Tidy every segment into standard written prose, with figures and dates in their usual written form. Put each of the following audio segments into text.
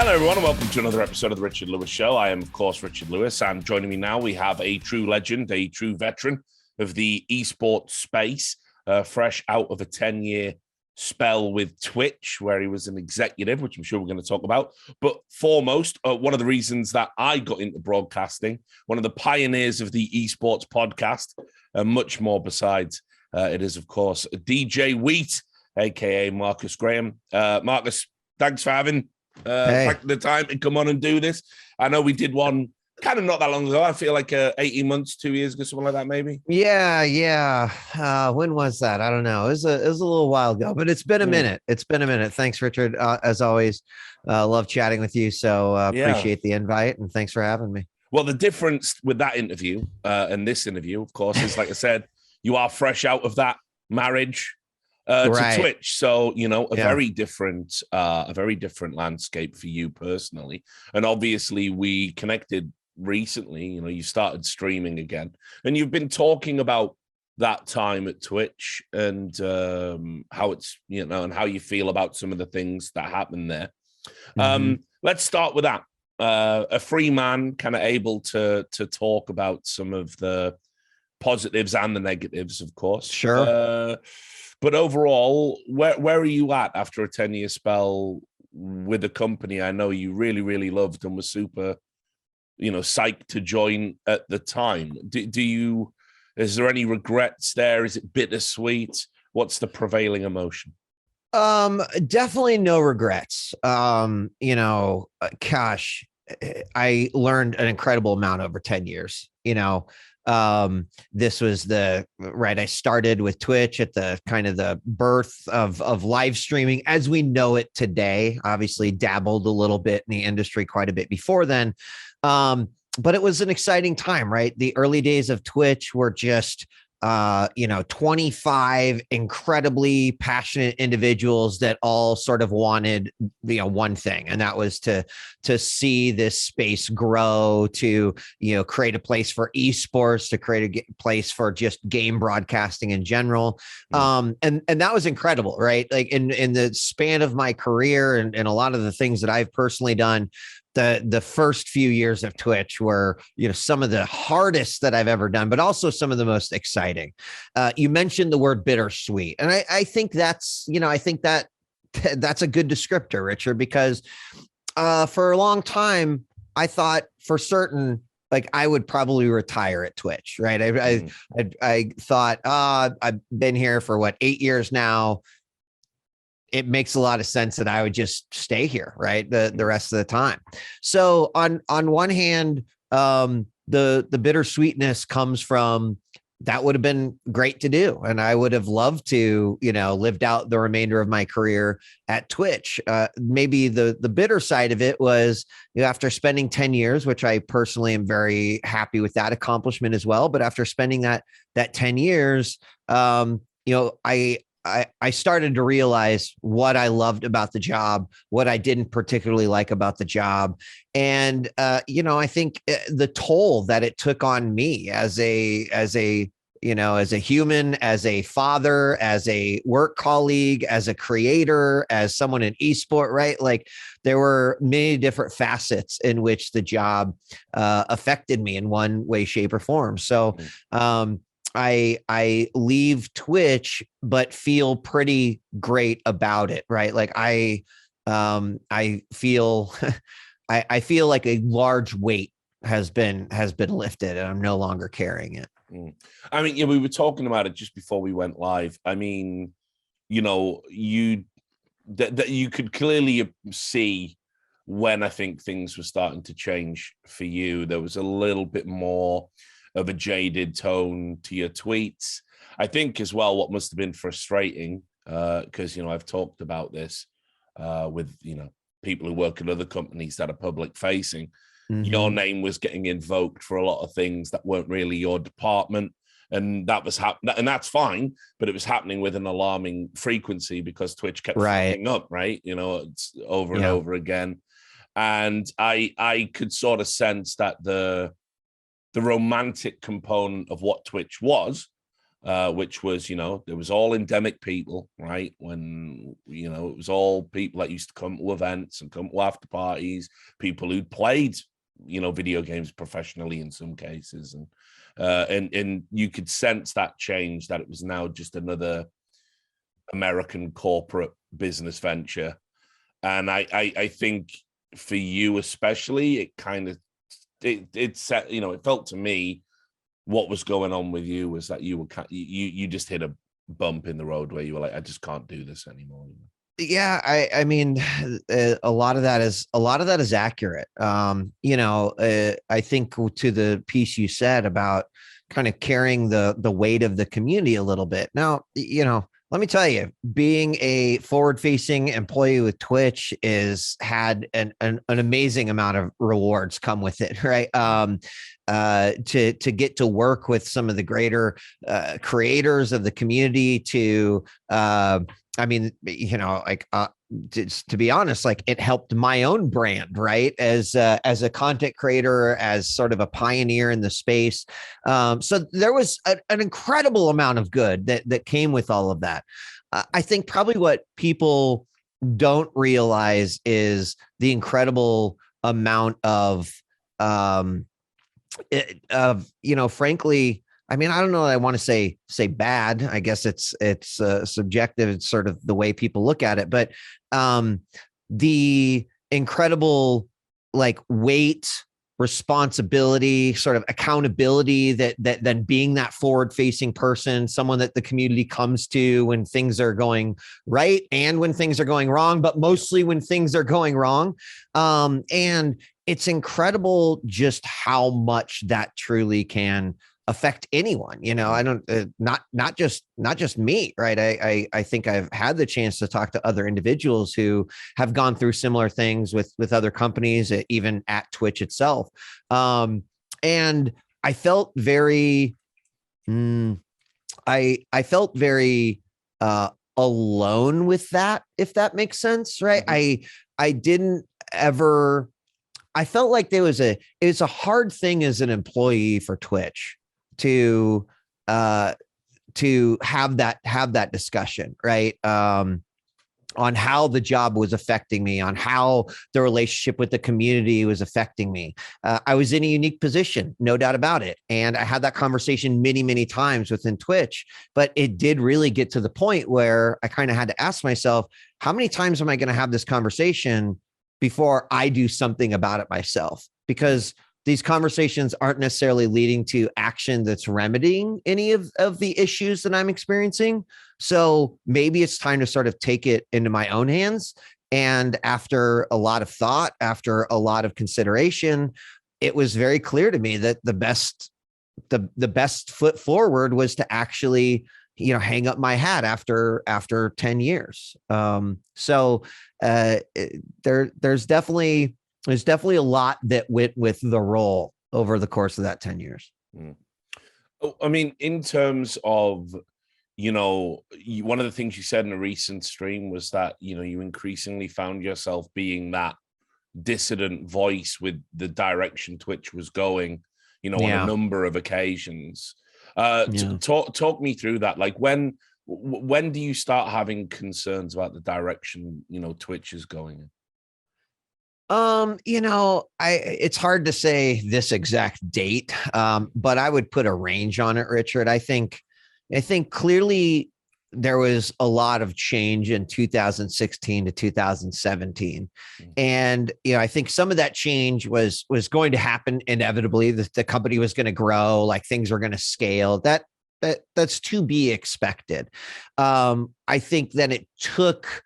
Hello, everyone, and welcome to another episode of The Richard Lewis Show. I am, of course, Richard Lewis, and joining me now, we have a true legend, a true veteran of the esports space, fresh out of a 10-year spell with Twitch, where he was an executive, which I'm sure we're going to talk about. But foremost, one of the reasons that I got into broadcasting, one of the pioneers of the esports podcast, and much more besides, it is, of course, DJWheat, a.k.a. Marcus Graham. Marcus, thanks for having back the time to come on and do this. I know we did one kind of not that long ago. I feel like 18 months, 2 years ago, something like that, maybe. Yeah. When was that? I don't know. It was a little while ago, but it's been a minute. It's been a minute. Thanks, Richard. As always, love chatting with you. So appreciate the invite and thanks for having me. Well, the difference with that interview and this interview, of course, is like I said, you are fresh out of that marriage to Twitch. So, you know, a very different landscape for you personally. And obviously we connected recently, you know, you started streaming again and you've been talking about that time at Twitch and how it's, you know, and how you feel about some of the things that happened there. Let's start with that. A free man kind of able to talk about some of the positives and the negatives, of course. Sure. But overall, where are you at after a 10-year spell with a company I know you really, really loved and was super, you know, psyched to join at the time? Is there any regrets there? Is it bittersweet? What's the prevailing emotion? Definitely no regrets. You know, gosh, I learned an incredible amount over 10 years, you know. This was I started with Twitch at the kind of the birth of live streaming as we know it today. Obviously dabbled a little bit in the industry quite a bit before then. But it was an exciting time, right? The early days of Twitch were just 25 incredibly passionate individuals that all sort of wanted, you know, one thing, and that was to see this space grow, to, you know, create a place for esports, to create a place for just game broadcasting in general. And that was incredible, right? Like in the span of my career and a lot of the things that I've personally done, the first few years of Twitch were, you know, some of the hardest that I've ever done, but also some of the most exciting. You mentioned the word bittersweet. And I think that's, you know, that's a good descriptor, Richard, because for a long time, I thought for certain, like I would probably retire at Twitch, right? I thought, I've been here for 8 years now. It makes a lot of sense that I would just stay here, right? The rest of the time. So on one hand, the bittersweetness comes from that would have been great to do. And I would have loved to, you know, lived out the remainder of my career at Twitch. Maybe the bitter side of it was, you know, after spending 10 years, which I personally am very happy with that accomplishment as well. But after spending that 10 years, you know, I started to realize what I loved about the job, what I didn't particularly like about the job. And, you know, I think the toll that it took on me as a human, as a father, as a work colleague, as a creator, as someone in esport, right? Like there were many different facets in which the job affected me in one way, shape, or form. So, I leave Twitch, but feel pretty great about it, right? Like I feel, I feel like a large weight has been lifted, and I'm no longer carrying it. I mean, yeah, we were talking about it just before we went live. I mean, you know, that you could clearly see when I think things were starting to change for you. There was a little bit more of a jaded tone to your tweets. I think as well, what must have been frustrating, because, you know, I've talked about this with, you know, people who work at other companies that are public facing. Your name was getting invoked for a lot of things that weren't really your department. And that was happening, and that's fine, but it was happening with an alarming frequency because Twitch kept fucking up, right? You know, it's over and over again. And I could sort of sense that the romantic component of what Twitch was which was, there was all endemic people, right? When, it was all people that used to come to events and come to after parties, people who'd played, video games professionally in some cases. And you could sense that change, that it was now just another American corporate business venture. And I think for you especially, it kind of, it set, it felt to me, what was going on with you was that you just hit a bump in the road where you were like, I just can't do this anymore. Yeah, I mean, a lot of that is accurate. I think to the piece you said about kind of carrying the weight of the community a little bit. Now, let me tell you, being a forward-facing employee with Twitch had an amazing amount of rewards come with it, right? To get to work with some of the greater creators of the community, to to be honest, like, it helped my own brand, right? As a content creator, as sort of a pioneer in the space. So there was an incredible amount of good that came with all of that. I think probably what people don't realize is the incredible amount of, frankly, I mean, I don't know. I want to say bad. I guess it's subjective. It's sort of the way people look at it, but the incredible weight, responsibility, sort of accountability that then being that forward-facing person, someone that the community comes to when things are going right and when things are going wrong, but mostly when things are going wrong. And it's incredible just how much that truly can affect anyone. I don't, not just me, right? I think I've had the chance to talk to other individuals who have gone through similar things with other companies, even at Twitch itself. And I felt very, I felt very alone with that, if that makes sense, right? Mm-hmm. I didn't ever. I felt like it's a hard thing as an employee for Twitch to have that discussion, right? On how the job was affecting me, on how the relationship with the community was affecting me. I was in a unique position, no doubt about it. And I had that conversation many, many times within Twitch, but it did really get to the point where I kind of had to ask myself, how many times am I going to have this conversation before I do something about it myself? Because these conversations aren't necessarily leading to action that's remedying any of the issues that I'm experiencing. So maybe it's time to sort of take it into my own hands. And after a lot of thought, after a lot of consideration, it was very clear to me that the best foot forward was to actually, hang up my hat after 10 years. So there's definitely a lot that went with the role over the course of that 10 years. I mean, in terms of, one of the things you said in a recent stream was that, you increasingly found yourself being that dissident voice with the direction Twitch was going, on a number of occasions. Talk me through that. Like, when do you start having concerns about the direction, Twitch is going in? It's hard to say this exact date, but I would put a range on it, Richard. I think clearly there was a lot of change in 2016 to 2017. And, I think some of that change was going to happen inevitably. The company was going to grow, like things were going to scale. That's to be expected. I think then it took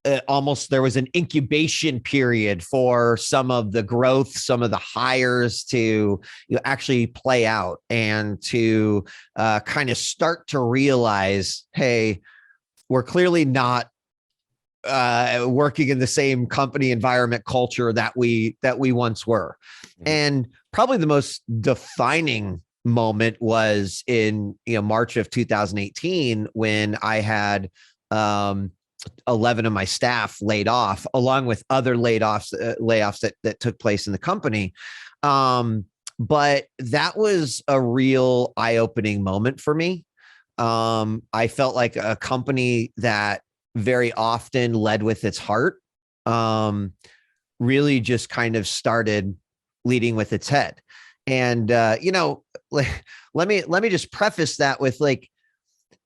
there was an incubation period for some of the growth, some of the hires to actually play out, and to kind of start to realize, hey, we're clearly not working in the same company environment culture that we once were. And probably the most defining moment was in March of 2018, when I had 11 of my staff laid off, along with other layoffs that took place in the company. But that was a real eye-opening moment for me. I felt like a company that very often led with its heart, really just kind of started leading with its head. And, let me just preface that with like,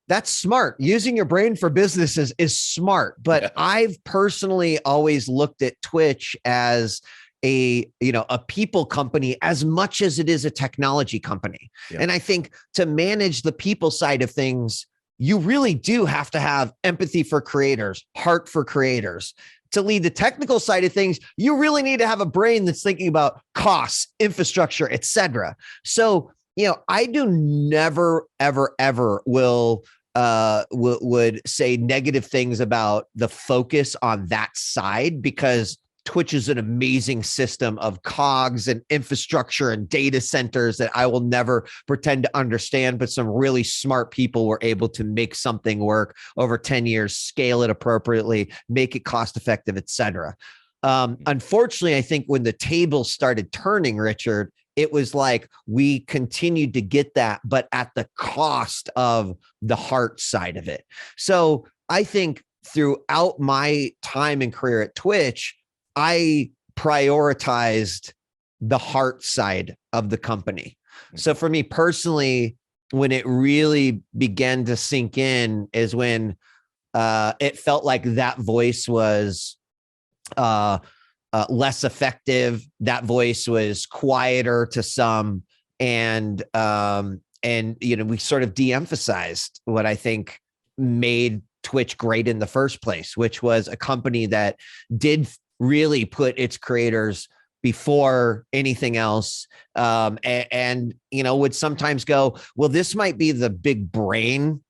that's smart. Using your brain for businesses is smart. But yeah. I've personally always looked at Twitch as a people company as much as it is a technology company. Yeah. And I think to manage the people side of things, you really do have to have empathy for creators, heart for creators. To lead the technical side of things, you really need to have a brain that's thinking about costs, infrastructure, et cetera. So, I do never, ever, ever would say negative things about the focus on that side, because Twitch is an amazing system of cogs and infrastructure and data centers that I will never pretend to understand, but some really smart people were able to make something work over 10 years, scale it appropriately, make it cost effective, et cetera. Unfortunately, I think when the tables started turning, Richard, it was like we continued to get that, but at the cost of the heart side of it. So I think throughout my time and career at Twitch, I prioritized the heart side of the company. So for me personally, when it really began to sink in is when it felt like that voice was less effective. That voice was quieter to some, and we sort of de-emphasized what I think made Twitch great in the first place, which was a company that did really put its creators before anything else. And would sometimes go, well, this might be the big brain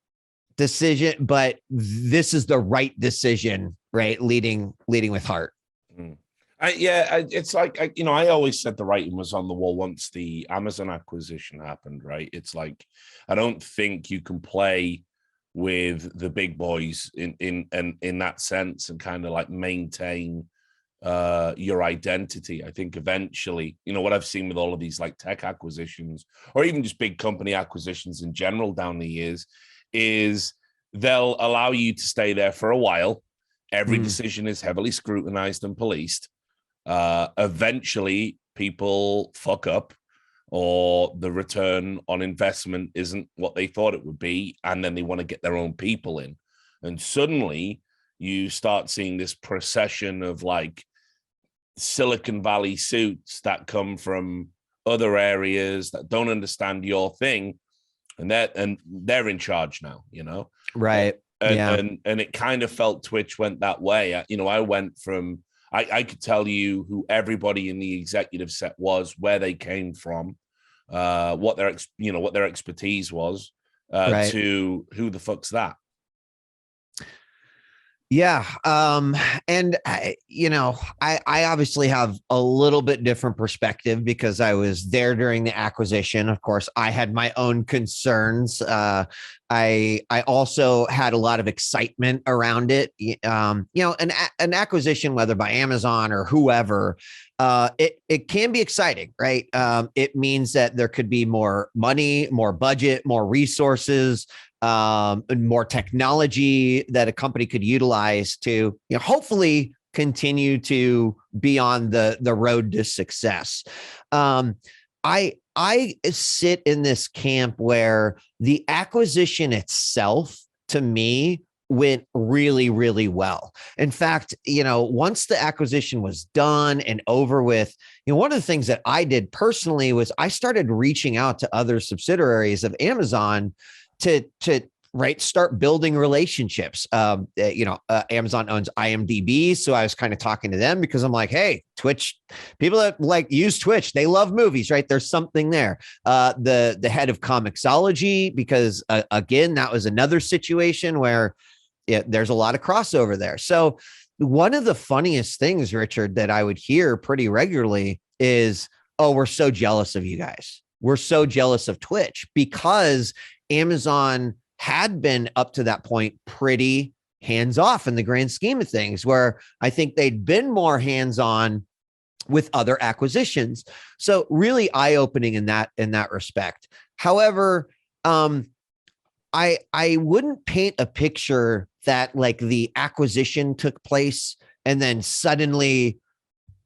decision, but this is the right decision, right? Leading with heart. It's like, I always said the writing was on the wall once the Amazon acquisition happened, right? It's like, I don't think you can play with the big boys in that sense and kind of like maintain your identity. I think eventually, what I've seen with all of these like tech acquisitions or even just big company acquisitions in general down the years is they'll allow you to stay there for a while. Every decision is heavily scrutinized and policed. Eventually people fuck up or the return on investment isn't what they thought it would be. And then they want to get their own people in. And suddenly you start seeing this procession of like Silicon Valley suits that come from other areas that don't understand your thing. And they're in charge now, Right. And it kind of felt Twitch went that way. I went from, I could tell you who everybody in the executive set was, where they came from, what their expertise was, right, to who the fuck's that. Yeah. And I obviously have a little bit different perspective because I was there during the acquisition. Of course, I had my own concerns. I also had a lot of excitement around it. An acquisition, whether by Amazon or whoever, it can be exciting, right? It means that there could be more money, more budget, more resources, and more technology that a company could utilize to, hopefully continue to be on the road to success. I sit in this camp where the acquisition itself, to me, went really, really well. In fact, once the acquisition was done and over with, one of the things that I did personally was I started reaching out to other subsidiaries of Amazon to start building relationships. Amazon owns IMDb. So I was kind of talking to them because I'm like, hey, Twitch, people that like use Twitch, they love movies, right? There's something there. The head of Comixology, because again, that was another situation where there's a lot of crossover there. So one of the funniest things, Richard, that I would hear pretty regularly is, oh, we're so jealous of you guys. We're so jealous of Twitch because Amazon had been up to that point pretty hands-off in the grand scheme of things, where I think they'd been more hands-on with other acquisitions. So really eye-opening in that respect. However, I wouldn't paint a picture that like the acquisition took place and then suddenly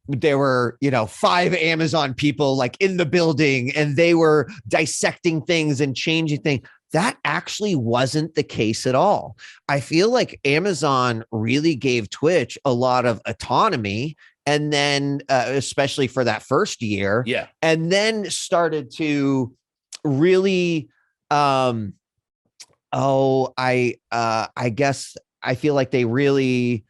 there were, 5 Amazon people like in the building and they were dissecting things and changing things. That actually wasn't the case at all. I feel like Amazon really gave Twitch a lot of autonomy, and then especially for that first year, and then started to really I guess I feel like they really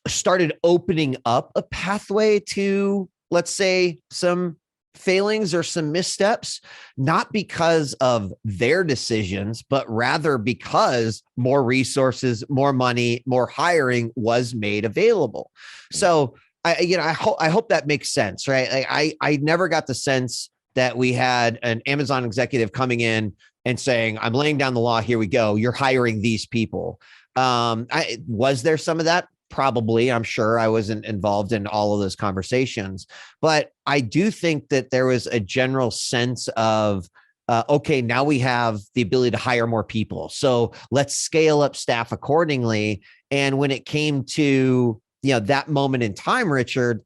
started opening up a pathway to, let's say, some failings or some missteps, not because of their decisions, but rather because more resources, more money, more hiring was made available. So I hope that makes sense, right? Like I never got the sense that we had an Amazon executive coming in and saying, I'm laying down the law. Here we go. You're hiring these people. Was there some of that? Probably. I'm sure I wasn't involved in all of those conversations, but I do think that there was a general sense of, okay, now we have the ability to hire more people. So let's scale up staff accordingly. And when it came to, that moment in time, Richard,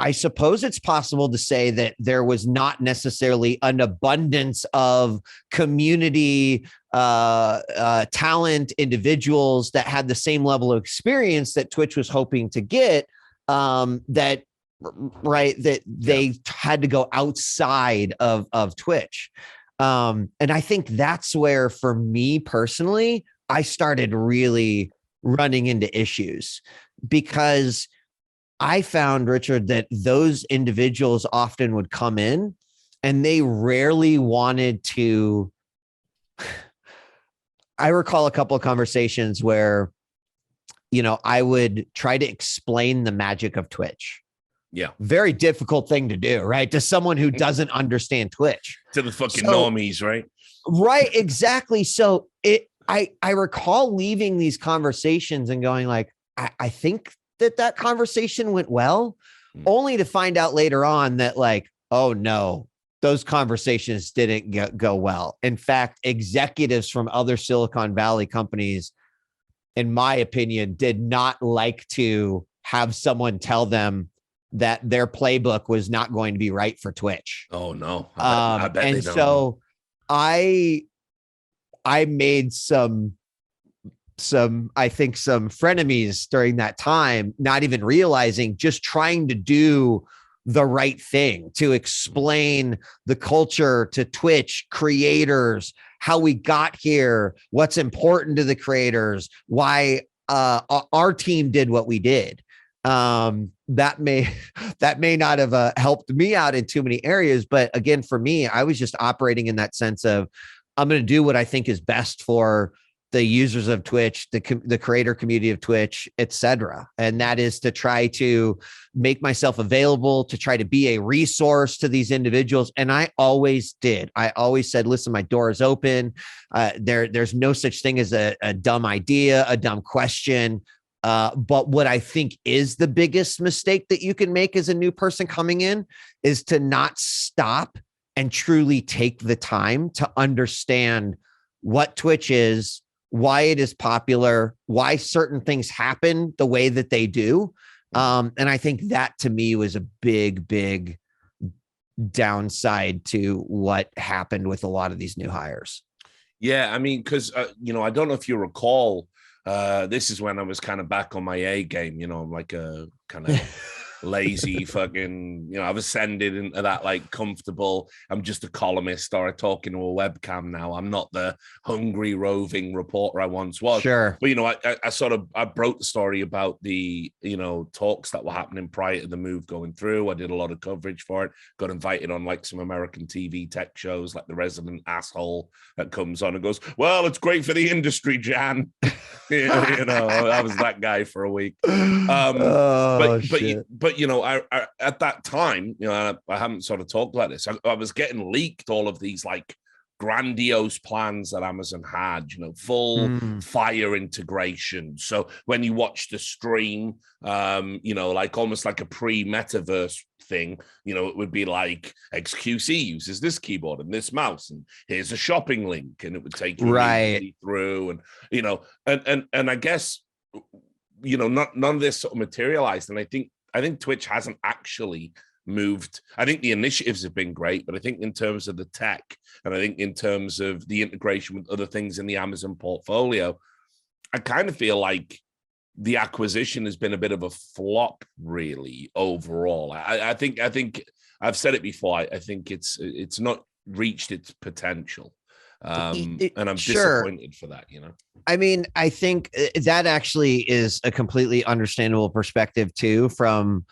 I suppose it's possible to say that there was not necessarily an abundance of community talent, individuals that had the same level of experience that Twitch was hoping to get, that they had to go outside of Twitch. And I think that's where, for me personally, I started really running into issues, because I found, Richard, that those individuals often would come in and they rarely wanted to. I recall a couple of conversations where, I would try to explain the magic of Twitch. Yeah. Very difficult thing to do, right? To someone who doesn't understand Twitch. To the fucking normies, right? Right, exactly. So I recall leaving these conversations and going like, I think that conversation went well, only to find out later on that like, oh no, those conversations didn't go well. In fact, executives from other Silicon Valley companies, in my opinion, did not like to have someone tell them that their playbook was not going to be right for Twitch. Oh no. I bet and they don't. So I made some frenemies during that time, not even realizing, just trying to do the right thing to explain the culture to Twitch creators, how we got here, what's important to the creators, why our team did what we did. That may not have helped me out in too many areas, but again, for me, I was just operating in that sense of, I'm going to do what I think is best for the users of Twitch, the creator community of Twitch, etc. And that is to try to make myself available, to try to be a resource to these individuals. And I always did. I always said, listen, my door is open. There's no such thing as a dumb idea, a dumb question. But what I think is the biggest mistake that you can make as a new person coming in is to not stop and truly take the time to understand what Twitch is, why it is popular, why certain things happen the way that they do. And I think that to me was a big downside to what happened with a lot of these new hires. Yeah, I mean, because, I don't know if you recall, this is when I was kind of back on my A game, I'm like a kind of lazy fucking, I've ascended into that like comfortable, I'm just a columnist or I talk into a webcam now. I'm not the hungry roving reporter I once was. Sure. But I broke the story about the talks that were happening prior to the move going through. I did a lot of coverage for it, got invited on like some American TV tech shows, like the resident asshole that comes on and goes, well, it's great for the industry, Jan. I was that guy for a week. But I at that time, I haven't sort of talked like this. I was getting leaked all of these like grandiose plans that Amazon had, full Fire integration. So when you watch the stream, like almost like a pre-metaverse thing, it would be like XQC uses this keyboard and this mouse, and here's a shopping link, and it would take you immediately through, and and I guess none of this sort of materialized. And I think Twitch hasn't actually moved. I think the initiatives have been great, but I think in terms of the tech, and I think in terms of the integration with other things in the Amazon portfolio, I kind of feel like the acquisition has been a bit of a flop, really, overall. I think I've said it before. I think it's not reached its potential. And I'm disappointed for that, I mean, I think that actually is a completely understandable perspective too, from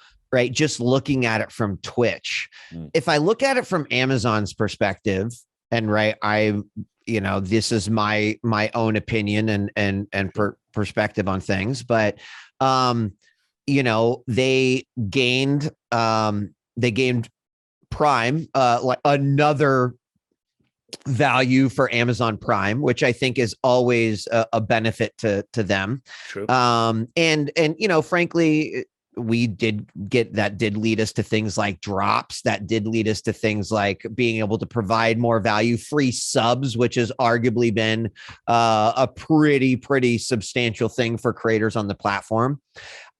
just looking at it from Twitch. If I look at it from Amazon's perspective, and this is my own opinion and perspective on things, but they gained Prime, like another value for Amazon Prime, which I think is always a benefit to them. True. And frankly, we did get that did lead us to things like drops, that did lead us to things like being able to provide more value, free subs, which has arguably been a pretty substantial thing for creators on the platform.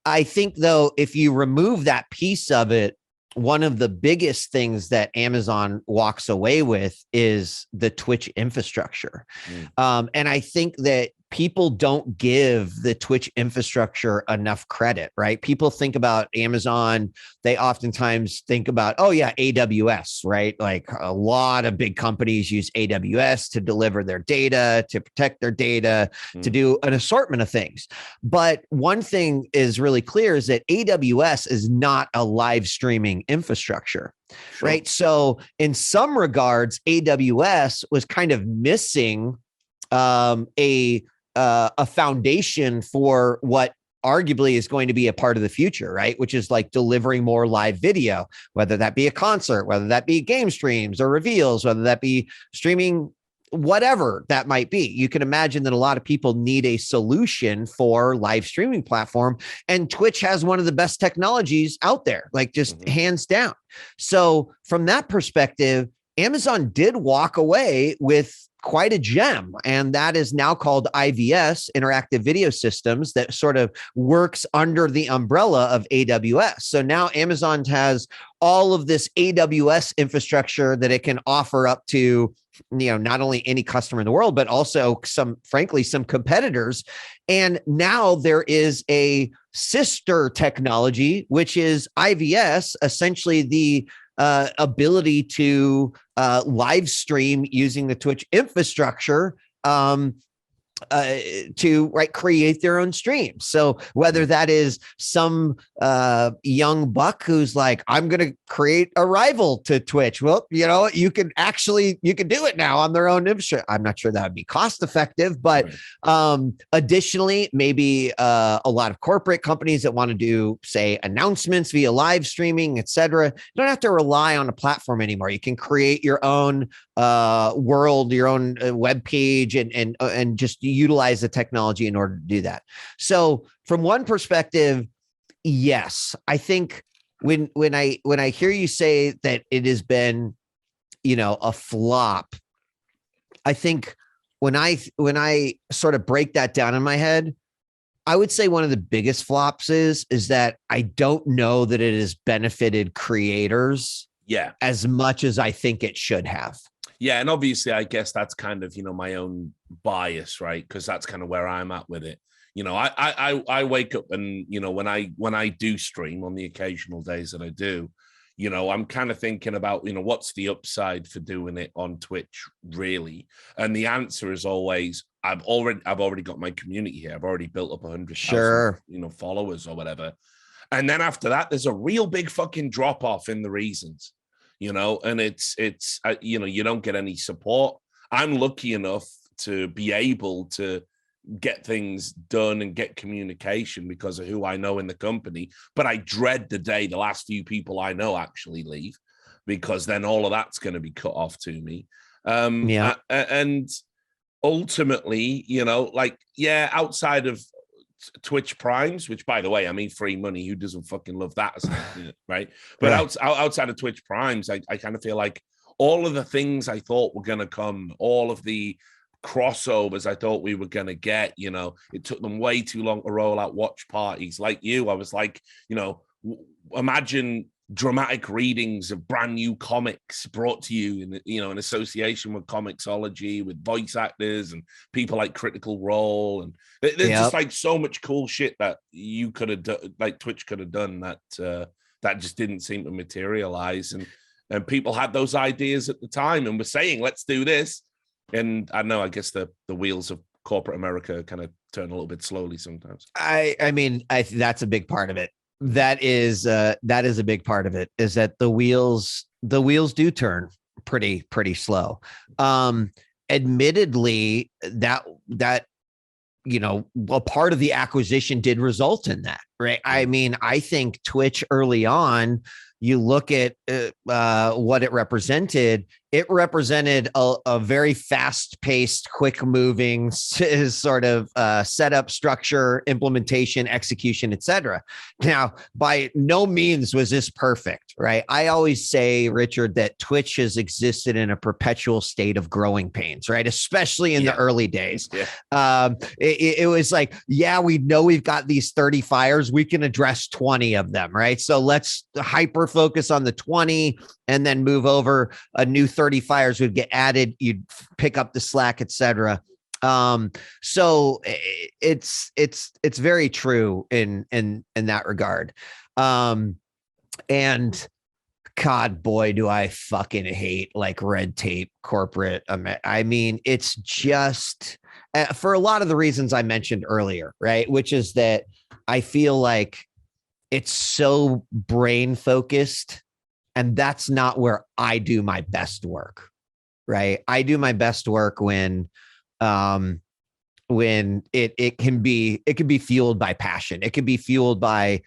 I think, though, if you remove that piece of it, one of the biggest things that Amazon walks away with is the Twitch infrastructure. And I think that people don't give the Twitch infrastructure enough credit, right? People think about Amazon. They oftentimes think about, oh yeah, AWS, right? Like a lot of big companies use AWS to deliver their data, to protect their data, to do an assortment of things. But one thing is really clear is that AWS is not a live streaming infrastructure. Sure. Right. So in some regards, AWS was kind of missing a foundation for what arguably is going to be a part of the future, right? Which is like delivering more live video, whether that be a concert, whether that be game streams or reveals, whether that be streaming, whatever that might be. You can imagine that a lot of people need a solution for live streaming platform, and Twitch has one of the best technologies out there, like just hands down. So from that perspective, Amazon did walk away with quite a gem, and that is now called IVS, Interactive Video Systems, that sort of works under the umbrella of AWS. So now Amazon has all of this AWS infrastructure that it can offer up to, not only any customer in the world, but also some competitors. And now there is a sister technology, which is IVS, essentially the ability to live stream using the Twitch infrastructure to create their own streams. So whether that is some young buck who's like, I'm going to create a rival to Twitch. Well, you can do it now on their own infrastructure. I'm not sure that would be cost effective, but additionally, maybe a lot of corporate companies that want to do, say, announcements via live streaming, etc. You don't have to rely on a platform anymore. You can create your own world, your own web page, and just utilize the technology in order to do that. So from one perspective, yes, I think when I hear you say that it has been, a flop, I think when I sort of break that down in my head, I would say one of the biggest flops is that I don't know that it has benefited creators as much as I think it should have. Yeah, and obviously, I guess that's kind of, my own bias, right? Because that's kind of where I'm at with it. I wake up and, when I do stream on the occasional days that I do, I'm kind of thinking about, what's the upside for doing it on Twitch, really? And the answer is always, I've already got my community here. I've already built up 100,000, followers or whatever. And then after that, there's a real big fucking drop off in the reasons. And it's you don't get any support. I'm lucky enough to be able to get things done and get communication because of who I know in the company. But I dread the day the last few people I know actually leave, because then all of that's going to be cut off to me. And ultimately, like, yeah, outside of Twitch Primes, which, by the way, I mean, free money, who doesn't fucking love that, right? But outside of Twitch Primes, I kind of feel like all of the things I thought were going to come, all of the crossovers I thought we were going to get, it took them way too long to roll out watch parties. Like you, I was like, imagine dramatic readings of brand new comics brought to you in association with Comixology, with voice actors and people like Critical Role, and there's just like so much cool shit that you could have done, like Twitch could have done, that just didn't seem to materialize, and people had those ideas at the time and were saying, let's do this. And I know, I guess the wheels of corporate America kind of turn a little bit slowly sometimes. I mean, that's a big part of it. That is a big part of it, is that the wheels do turn pretty slow. Admittedly, that a part of the acquisition did result in that, right? I mean, I think Twitch early on, you look at what it represented. It represented a very fast-paced, quick-moving sort of setup, structure, implementation, execution, etc. Now, by no means was this perfect, right? I always say, Richard, that Twitch has existed in a perpetual state of growing pains, right? Especially in the early days. It was like, we know we've got these 30 fires. We can address 20 of them, right? So let's hyper focus on the 20 and then move over. A new 30 fires would get added. You'd pick up the slack, etc. So it's very true in that regard. And God, boy, do I fucking hate like red tape corporate. I mean, it's just for a lot of the reasons I mentioned earlier, right? Which is that I feel like it's so brain focused, and that's not where I do my best work, right? I do my best work when it can be fueled by passion. It can be fueled by,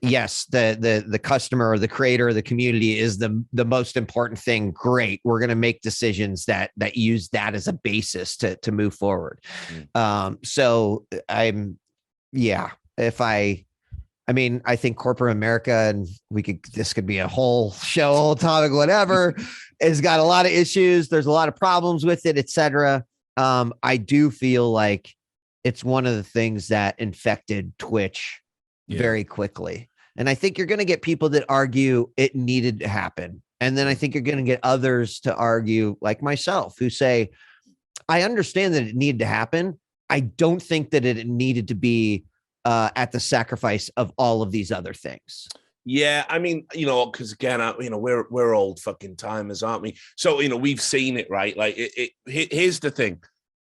yes, the customer or the creator or the community is the most important thing. Great. We're going to make decisions that use that as a basis to move forward. So I think corporate America, and this could be a whole show, whole topic, whatever, has got a lot of issues. There's a lot of problems with it, etc. I do feel like it's one of the things that infected Twitch very quickly. And I think you're going to get people that argue it needed to happen. And then I think you're going to get others to argue, like myself, who say, I understand that it needed to happen. I don't think that it needed to be at the sacrifice of all of these other things. Yeah, I mean, because again, we're old fucking timers, aren't we? So we've seen it, right? Like, here's the thing: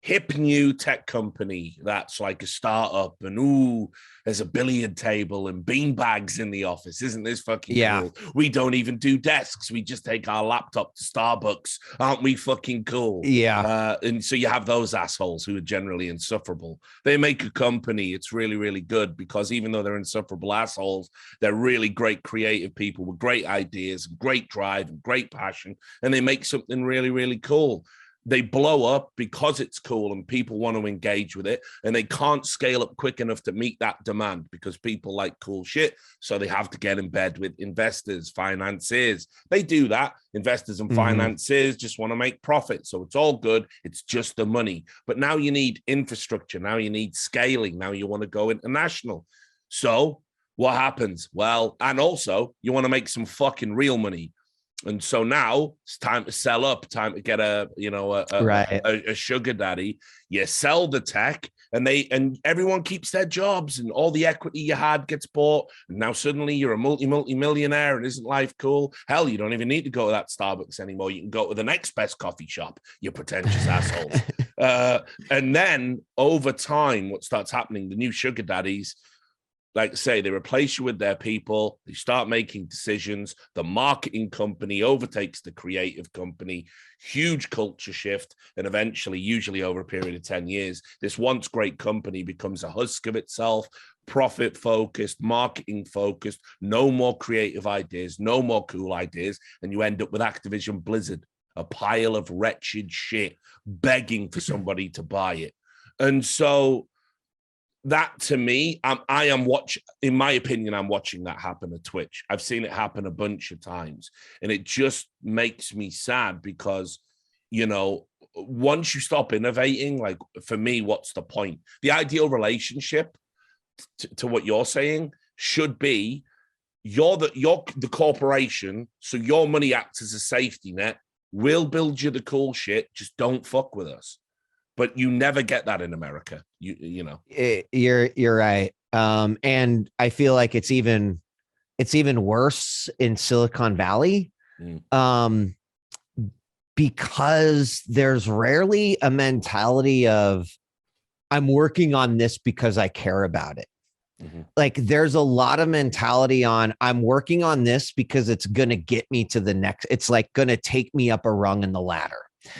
hip new tech company that's like a startup, and there's a billiard table and bean bags in the office. Isn't this fucking cool? We don't even do desks. We just take our laptop to Starbucks. Aren't we fucking cool? Yeah. And so you have those assholes who are generally insufferable. They make a company. It's really, really good because even though they're insufferable assholes, they're really great creative people with great ideas, great drive, and great passion, and they make something really, really cool. They blow up because it's cool and people want to engage with it, and they can't scale up quick enough to meet that demand because people like cool shit. So they have to get in bed with investors, financiers. They do that. Investors and financiers just want to make profit. So it's all good. It's just the money. But now you need infrastructure. Now you need scaling. Now you want to go international. So what happens? Well, and also you want to make some fucking real money. And so now it's time to sell up, time to get a sugar daddy. You sell the tech, and everyone keeps their jobs, and all the equity you had gets bought. And now suddenly you're a multi-millionaire, and isn't life cool? Hell, you don't even need to go to that Starbucks anymore. You can go to the next best coffee shop, you pretentious assholes. And then over time, what starts happening, the new sugar daddies, like I say, they replace you with their people. They start making decisions. The marketing company overtakes the creative company. Huge culture shift. And eventually, usually over a period of 10 years, this once great company becomes a husk of itself, profit-focused, marketing-focused, no more creative ideas, no more cool ideas. And you end up with Activision Blizzard, a pile of wretched shit begging for somebody to buy it. And so that, to me, in my opinion, I'm watching that happen at Twitch. I've seen it happen a bunch of times, and it just makes me sad because, you know, once you stop innovating, like, for me, what's the point? The ideal relationship to what you're saying should be you're the corporation, so your money acts as a safety net. We'll build you the cool shit, just don't fuck with us. But you never get that in America. You know. You're right. And I feel like it's even worse in Silicon Valley. Because there's rarely a mentality of I'm working on this because I care about it. Mm-hmm. Like, there's a lot of mentality on I'm working on this because it's going to get me to the next. It's like going to take me up a rung in the ladder. Yeah.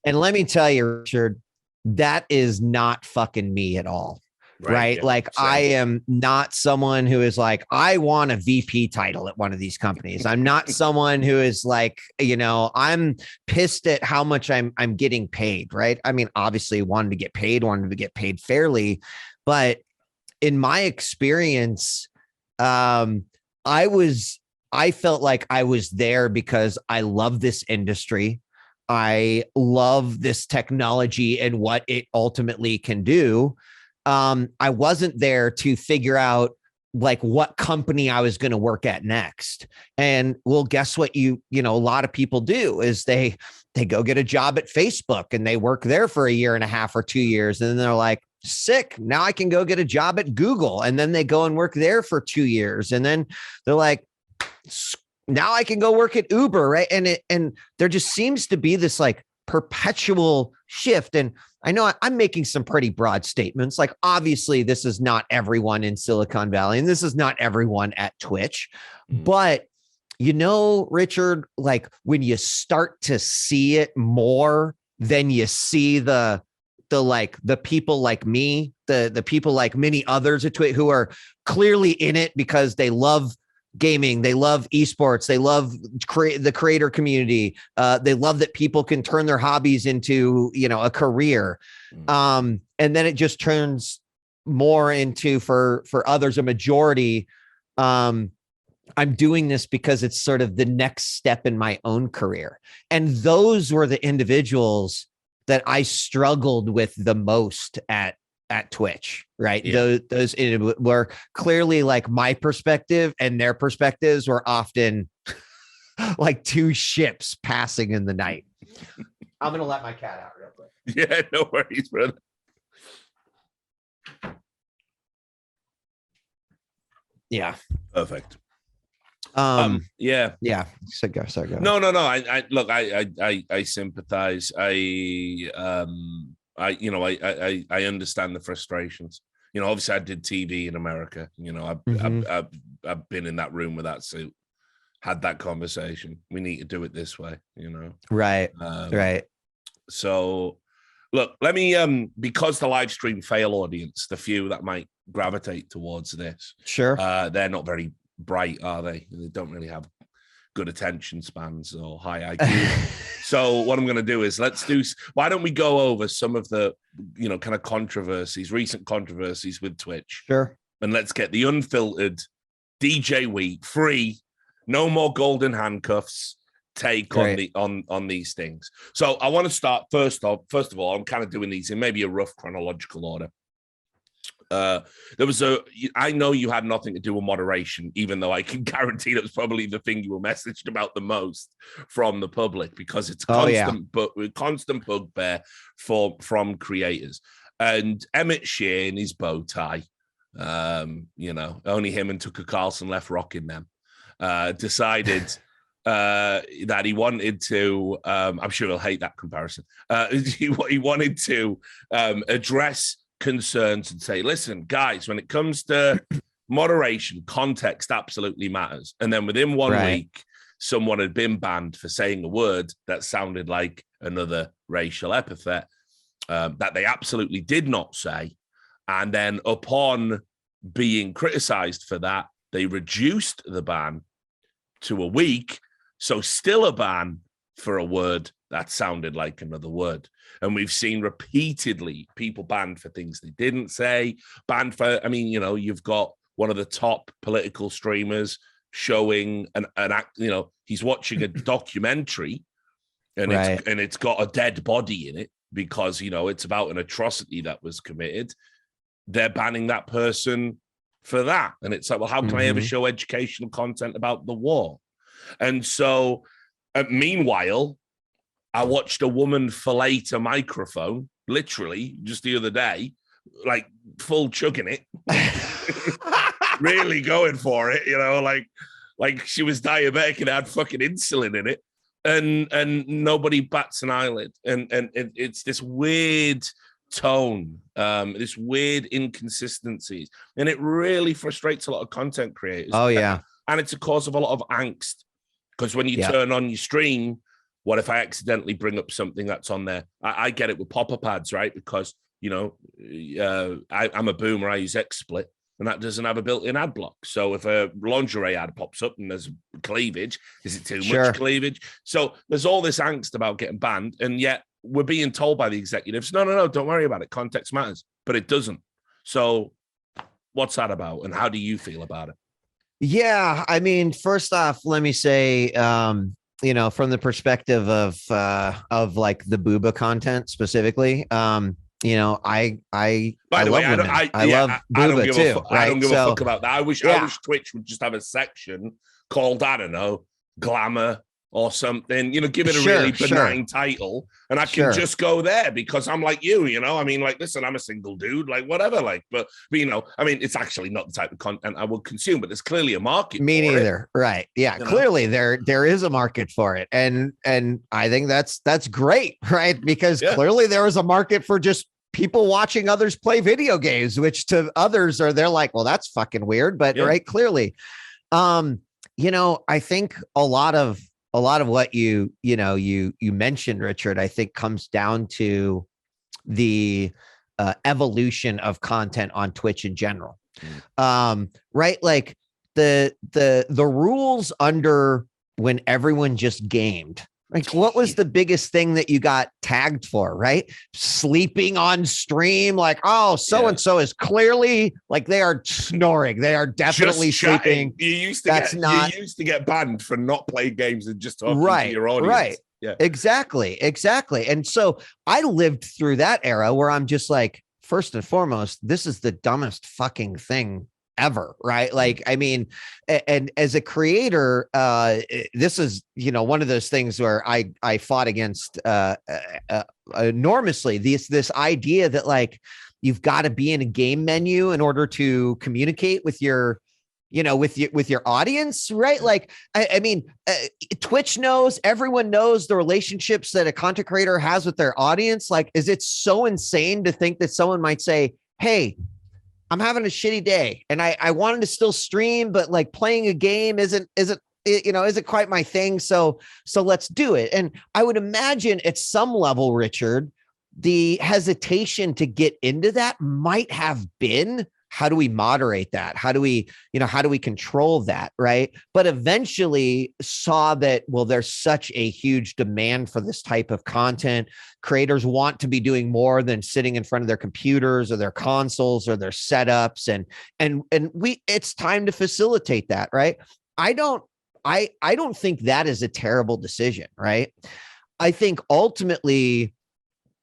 And let me tell you, Richard, that is not fucking me at all. Right. Yeah. Like, same. I am not someone who is like, I want a VP title at one of these companies. I'm not someone who is like, you know, I'm pissed at how much I'm getting paid. Right. I mean, obviously wanted to get paid fairly, but in my experience, I felt like I was there because I love this industry. I love this technology and what it ultimately can do. I wasn't there to figure out like what company I was going to work at next. And well, guess what? A lot of people do is they go get a job at Facebook and they work there for a year and a half or 2 years. And then they're like, sick. Now I can go get a job at Google. And then they go and work there for 2 years. And then they're like, now I can go work at Uber. Right. And there just seems to be this like perpetual shift. And I know I'm making some pretty broad statements. Like, obviously, this is not everyone in Silicon Valley, and this is not everyone at Twitch. But, you know, Richard, like, when you start to see it more than you see the people like me, the people like many others at Twitch who are clearly in it because they love gaming, they love esports, they love the creator community, they love that people can turn their hobbies into, you know, a career, and then it just turns more into for others a majority. I'm doing this because it's sort of the next step in my own career, and those were the individuals that I struggled with the most at Twitch, right? Yeah. Those were clearly like my perspective and their perspectives were often like two ships passing in the night. I'm going to let my cat out real quick. Yeah, no worries, brother. Yeah. Perfect. Yeah. So go. No. I sympathize. I understand the frustrations. You know, obviously I did TV in America. You know, I've been in that room with that suit, had that conversation. We need to do it this way, you know? Right. Right. So look, let me, because the live stream fail audience, the few that might gravitate towards this. Sure. They're not very bright, are they? They don't really have good attention spans or high IQ. So what I'm going to do is why don't we go over some of the, you know, kind of recent controversies with Twitch. Sure. And let's get the unfiltered DJWheat free, no more golden handcuffs take on these things. So I want to start first of all, I'm kind of doing these in maybe a rough chronological order. I know you had nothing to do with moderation, even though I can guarantee that was probably the thing you were messaged about the most from the public, because it's constant bugbear from creators. And Emmett Shear in his bow tie, you know, only him and Tucker Carlson left rocking them, decided that he wanted to, I'm sure he'll hate that comparison. He wanted to address concerns and say, listen, guys, when it comes to moderation, context absolutely matters. And then within 1 week, someone had been banned for saying a word that sounded like another racial epithet that they absolutely did not say. And then upon being criticized for that, they reduced the ban to a week. So still a ban for a word that sounded like another word. And we've seen repeatedly people banned for things they didn't say, banned for, I mean, you've got one of the top political streamers showing an act, he's watching a documentary and it's got a dead body in it because, it's about an atrocity that was committed. They're banning that person for that. And it's like, well, how can I ever show educational content about the war? And so, meanwhile, I watched a woman fillet a microphone, literally, just the other day, like full chugging it, really going for it, like she was diabetic and had fucking insulin in it, and nobody bats an eyelid, and it's this weird tone, this weird inconsistencies, and it really frustrates a lot of content creators. Oh yeah, and it's a cause of a lot of angst because when you turn on your stream. What if I accidentally bring up something that's on there? I get it with pop-up ads, right? Because, I'm a boomer, I use XSplit, and that doesn't have a built-in ad block. So if a lingerie ad pops up and there's cleavage, is it too much cleavage? So there's all this angst about getting banned, and yet we're being told by the executives, no, don't worry about it. Context matters, but it doesn't. So what's that about, and how do you feel about it? Yeah, I mean, first off, let me say, from the perspective of like the booba content specifically, I love women. I love booba too. I don't give a fuck about that. I wish Twitch would just have a section called, I don't know, glamour or something, give it a really benign title, and I can just go there because I'm like you, I mean, like, listen, I'm a single dude, like, whatever, like, but I mean, it's actually not the type of content I would consume, but there's clearly a market. Me neither. Right. Yeah. Clearly there is a market for it. And I think that's great, right? Because clearly there is a market for just people watching others play video games, which to others they're like, well, that's fucking weird, but right. Clearly, I think a lot of what you mentioned, Richard, I think comes down to the evolution of content on Twitch in general. Right. Like the rules under when everyone just gamed, like what was the biggest thing that you got tagged for, right? Sleeping on stream, like, oh, so-and-so is clearly like they are snoring. They are definitely sleeping. You used to get banned for not playing games and just talking to your audience. Right. Yeah, exactly. And so I lived through that era where I'm just like, first and foremost, this is the dumbest fucking thing ever, right? Like, I mean, and as a creator, this is, one of those things where I fought against enormously this idea that like, you've got to be in a game menu in order to communicate with your, with your audience, right? Like, I mean, Twitch knows, everyone knows the relationships that a content creator has with their audience. Like, is it so insane to think that someone might say, hey, I'm having a shitty day and I wanted to still stream, but like playing a game isn't quite my thing. So let's do it. And I would imagine at some level, Richard, the hesitation to get into that might have been, how do we moderate that? How do we control that? Right. But eventually saw that, well, there's such a huge demand for this type of content. Creators want to be doing more than sitting in front of their computers or their consoles or their setups. And it's time to facilitate that. Right. I don't think that is a terrible decision. Right. I think ultimately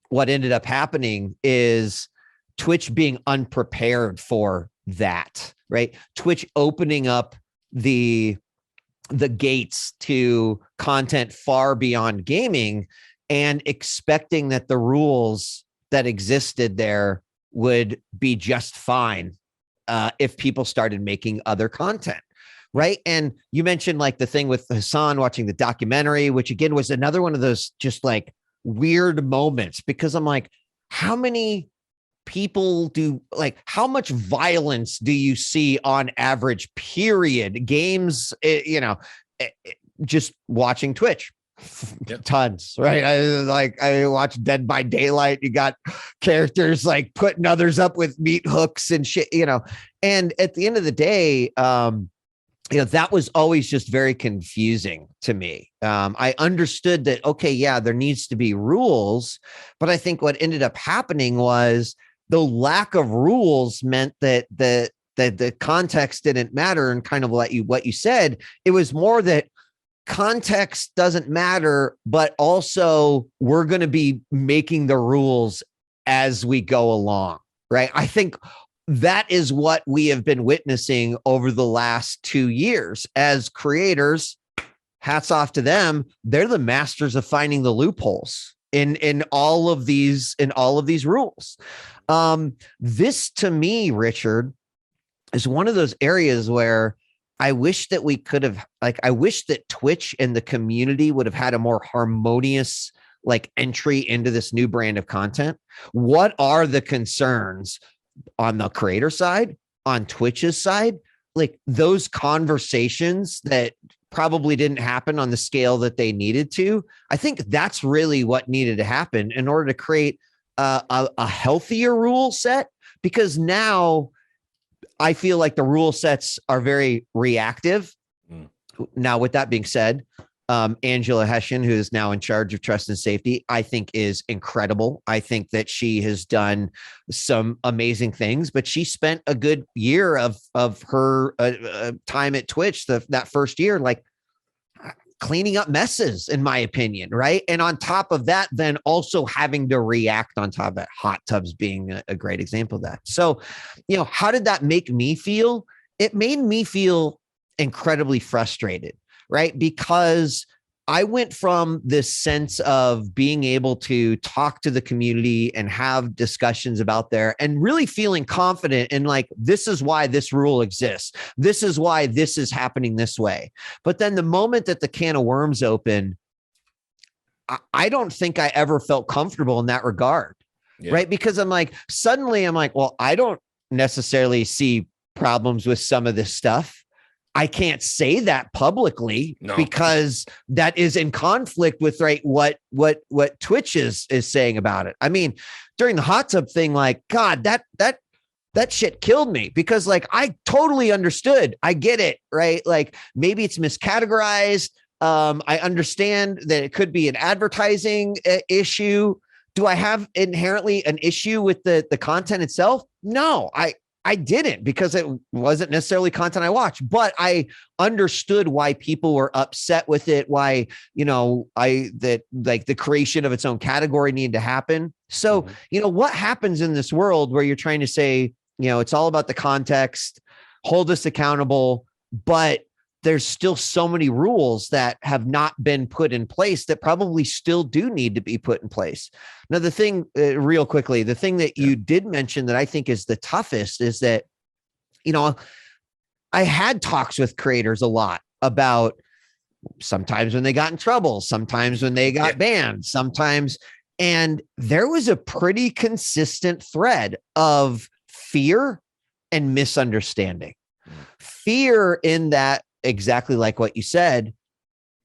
what ended up happening is Twitch being unprepared for that, right? Twitch opening up the gates to content far beyond gaming and expecting that the rules that existed there would be just fine if people started making other content, right? And you mentioned like the thing with Hassan watching the documentary, which again was another one of those just like weird moments, because I'm like, how many people how much violence do you see on average, period? Games, just watching Twitch, tons, right? I watch Dead by Daylight. You got characters like putting others up with meat hooks and shit, and at the end of the day, that was always just very confusing to me. I understood that, okay, yeah, there needs to be rules, but I think what ended up happening was the lack of rules meant that the context didn't matter. And kind of what you said, it was more that context doesn't matter, but also we're going to be making the rules as we go along, right? I think that is what we have been witnessing over the last 2 years as creators. Hats off to them. They're the masters of finding the loopholes in all of these rules. This to me, Richard, is one of those areas where I wish that we could have, I wish that Twitch and the community would have had a more harmonious entry into this new brand of content. What are the concerns on the creator side, on Twitch's side? Those conversations that probably didn't happen on the scale that they needed to. I think that's really what needed to happen in order to create a healthier rule set, because now I feel like the rule sets are very reactive. Now, with that being said, Angela Hessian, who is now in charge of trust and safety, I think is incredible. I think that she has done some amazing things, but she spent a good year of her time at Twitch, that first year, cleaning up messes, in my opinion, right? And on top of that, then also having to react on top of that, hot tubs being a great example of that. So, how did that make me feel? It made me feel incredibly frustrated, right? Because I went from this sense of being able to talk to the community and have discussions about there and really feeling confident in this is why this rule exists. This is why this is happening this way. But then the moment that the can of worms opened, I don't think I ever felt comfortable in that regard, right? Because suddenly I'm well, I don't necessarily see problems with some of this stuff. I can't say that publicly because that is in conflict with what Twitch is saying about it. I mean, during the hot tub thing, God, that shit killed me because I totally understood. I get it, right? Maybe it's miscategorized. I understand that it could be an advertising issue. Do I have inherently an issue with the content itself? No, I didn't, because it wasn't necessarily content I watched, but I understood why people were upset with it. Why, the creation of its own category needed to happen. So, what happens in this world where you're trying to say, it's all about the context, hold us accountable, but there's still so many rules that have not been put in place that probably still do need to be put in place. Now, the thing, real quickly, the thing that you did mention that I think is the toughest is that, I had talks with creators a lot about sometimes when they got in trouble, sometimes when they got banned, sometimes, and there was a pretty consistent thread of fear and misunderstanding. Fear in that, exactly like what you said.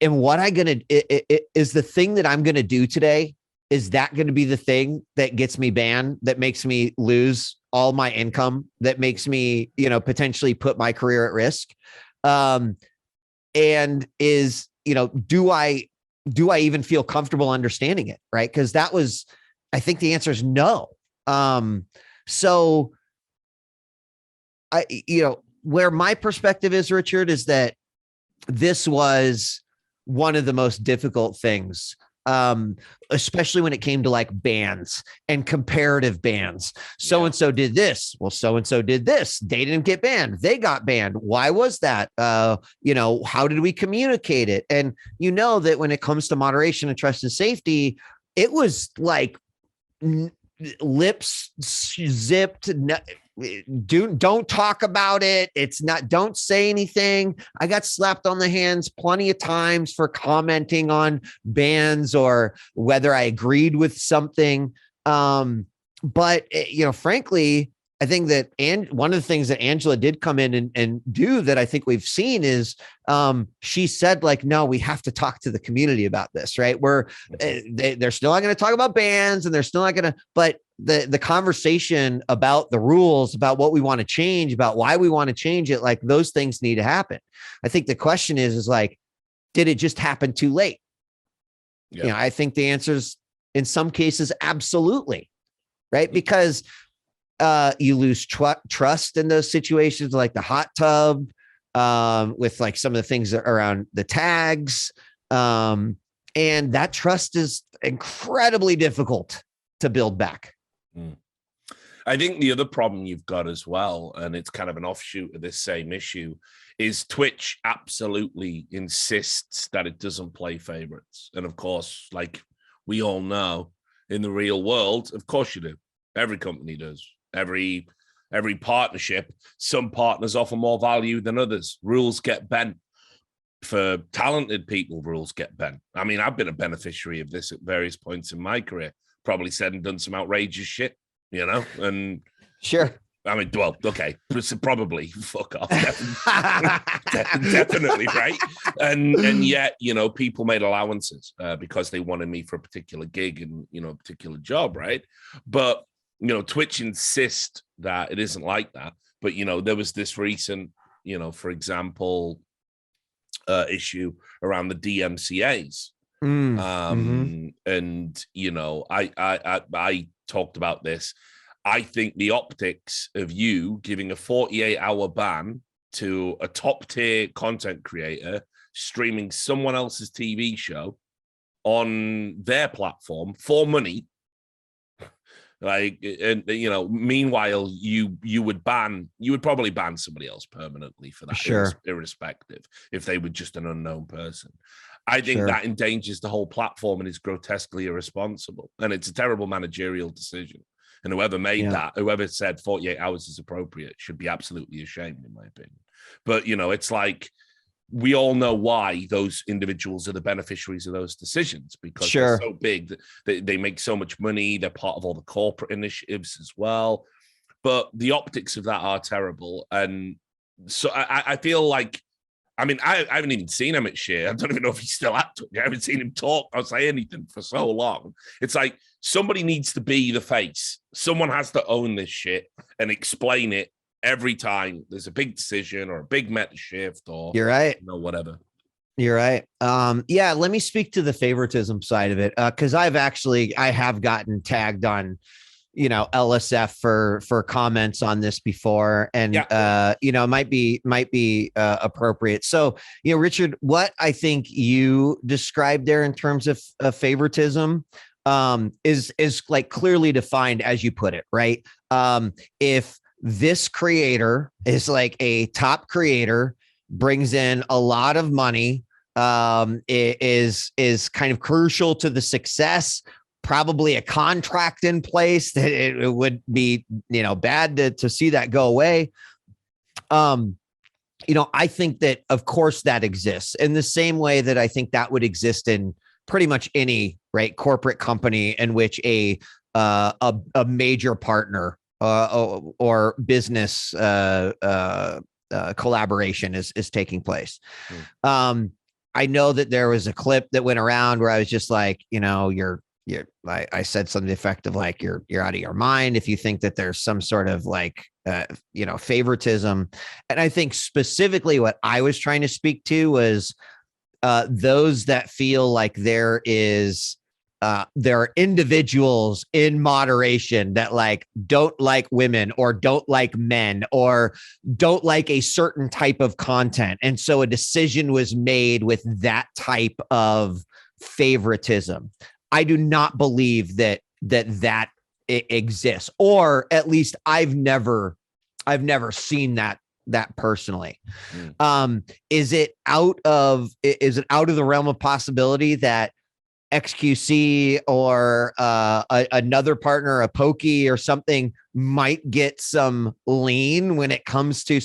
And what is the thing that I'm going to do today? Is that going to be the thing that gets me banned, that makes me lose all my income, that makes me, potentially put my career at risk? And is, do I even feel comfortable understanding it? Right. Cause I think the answer is no. So where my perspective is, Richard, is that this was one of the most difficult things, especially when it came to bans and comparative bans. So-and-so did this. Well, so-and-so did this. They didn't get banned. They got banned. Why was that? How did we communicate it? And that when it comes to moderation and trust and safety, it was lips zipped. Don't talk about it. It's not, don't say anything. I got slapped on the hands plenty of times for commenting on bans or whether I agreed with something. But frankly, I think that, and one of the things that Angela did come in and do that I think we've seen is she said no, we have to talk to the community about this, right? They're still not going to talk about bans and they're still not going to, but the conversation about the rules, about what we want to change, about why we want to change it, like those things need to happen. I think the question is like, did it just happen too late? Yeah. You know, I think the answer is in some cases, absolutely. Right. Because you lose trust in those situations, like the hot tub, with like some of the things around the tags. And that trust is incredibly difficult to build back. I think the other problem you've got as well, and it's kind of an offshoot of this same issue, is Twitch absolutely insists that it doesn't play favorites. And of course, like we all know, in the real world, of course you do. Every company does. Every partnership, some partners offer more value than others. Rules get bent. For talented people, rules get bent. I mean, I've been a beneficiary of this at various points in my career. Probably said and done some outrageous shit, you know? And sure. I mean, well, okay, probably fuck off. Definitely, right? And yet, you know, people made allowances because they wanted me for a particular gig and, you know, a particular job, right? But, you know, Twitch insists that it isn't like that. But, you know, there was this recent, you know, for example, issue around the DMCAs. And, you know, I talked about this. I think the optics of you giving a 48-hour ban to a top-tier content creator streaming someone else's TV show on their platform for money, like, and you know, meanwhile, you would probably ban somebody else permanently for that, sure, irrespective if they were just an unknown person. I think that endangers the whole platform and is grotesquely irresponsible, and it's a terrible managerial decision. And whoever made that, whoever said 48 hours is appropriate, should be absolutely ashamed, in my opinion. But, you know, it's like, we all know why those individuals are the beneficiaries of those decisions, because they're so big that they make so much money. They're part of all the corporate initiatives as well. But the optics of that are terrible. And so I feel like, I mean, I haven't even seen him at Sheer. I don't even know if he's still at Twitch. I haven't seen him talk or say anything for so long. It's like, somebody needs to be the face. Someone has to own this shit and explain it every time there's a big decision or a big meta shift or you're right, you know, whatever. You're right. Yeah, let me speak to the favoritism side of it, because I have gotten tagged on, you know, LSF for comments on this before, and you know, might be appropriate. So, you know, Richard, what I think you described there in terms of favoritism is like clearly defined as you put it, right? If this creator is like a top creator, brings in a lot of money, is kind of crucial to the success, probably a contract in place that it would be, you know, bad to see that go away. You know, I think that of course that exists in the same way that I think that would exist in pretty much any corporate company in which a major partner or business collaboration is taking place. I know that there was a clip that went around where I was just like, you know, I said something effective like you're out of your mind if you think that there's some sort of like, you know, favoritism. And I think specifically what I was trying to speak to was those that feel like there are individuals in moderation that like don't like women or don't like men or don't like a certain type of content. And so a decision was made with that type of favoritism. I do not believe that exists, or at least I've never seen that personally. Is it out of the realm of possibility that XQC or another partner, a Pokey or something, might get some lean when it comes to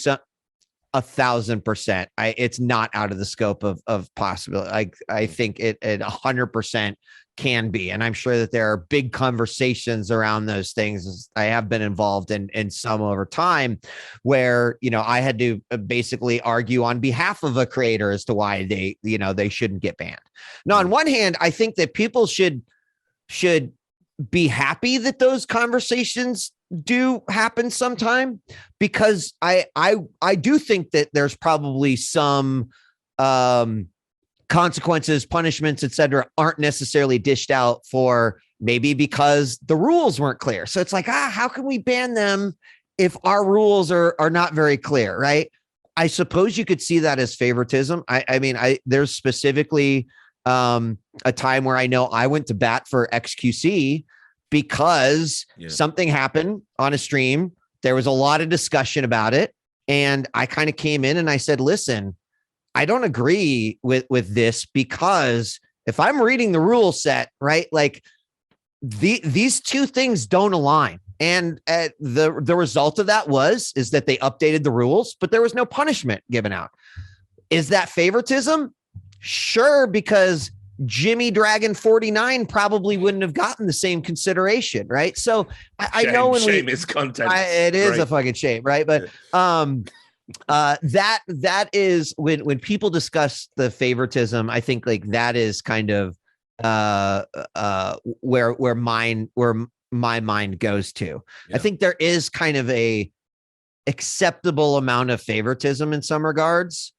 1,000%? It's not out of the scope of possibility. I think it 100% can be. And I'm sure that there are big conversations around those things. I have been involved in some over time where, you know, I had to basically argue on behalf of a creator as to why they shouldn't get banned. Now, on one hand, I think that people should be happy that those conversations do happen sometime, because I do think that there's probably some consequences, punishments, etc., aren't necessarily dished out for, maybe because the rules weren't clear. So it's like, how can we ban them if our rules are not very clear, right? I suppose you could see that as favoritism. I mean, there's specifically a time where I know I went to bat for XQC because something happened on a stream. There was a lot of discussion about it. And I kind of came in and I said, listen, I don't agree with this, because if I'm reading the rule set, right, like these two things don't align. And the result of that is that they updated the rules, but there was no punishment given out. Is that favoritism? Sure, because Jimmy Dragon 49 probably wouldn't have gotten the same consideration, right? So I know when shame is content. It is a fucking shame, right? But that is when people discuss the favoritism, I think like that is kind of where my mind goes to. I think there is kind of a acceptable amount of favoritism in some regards,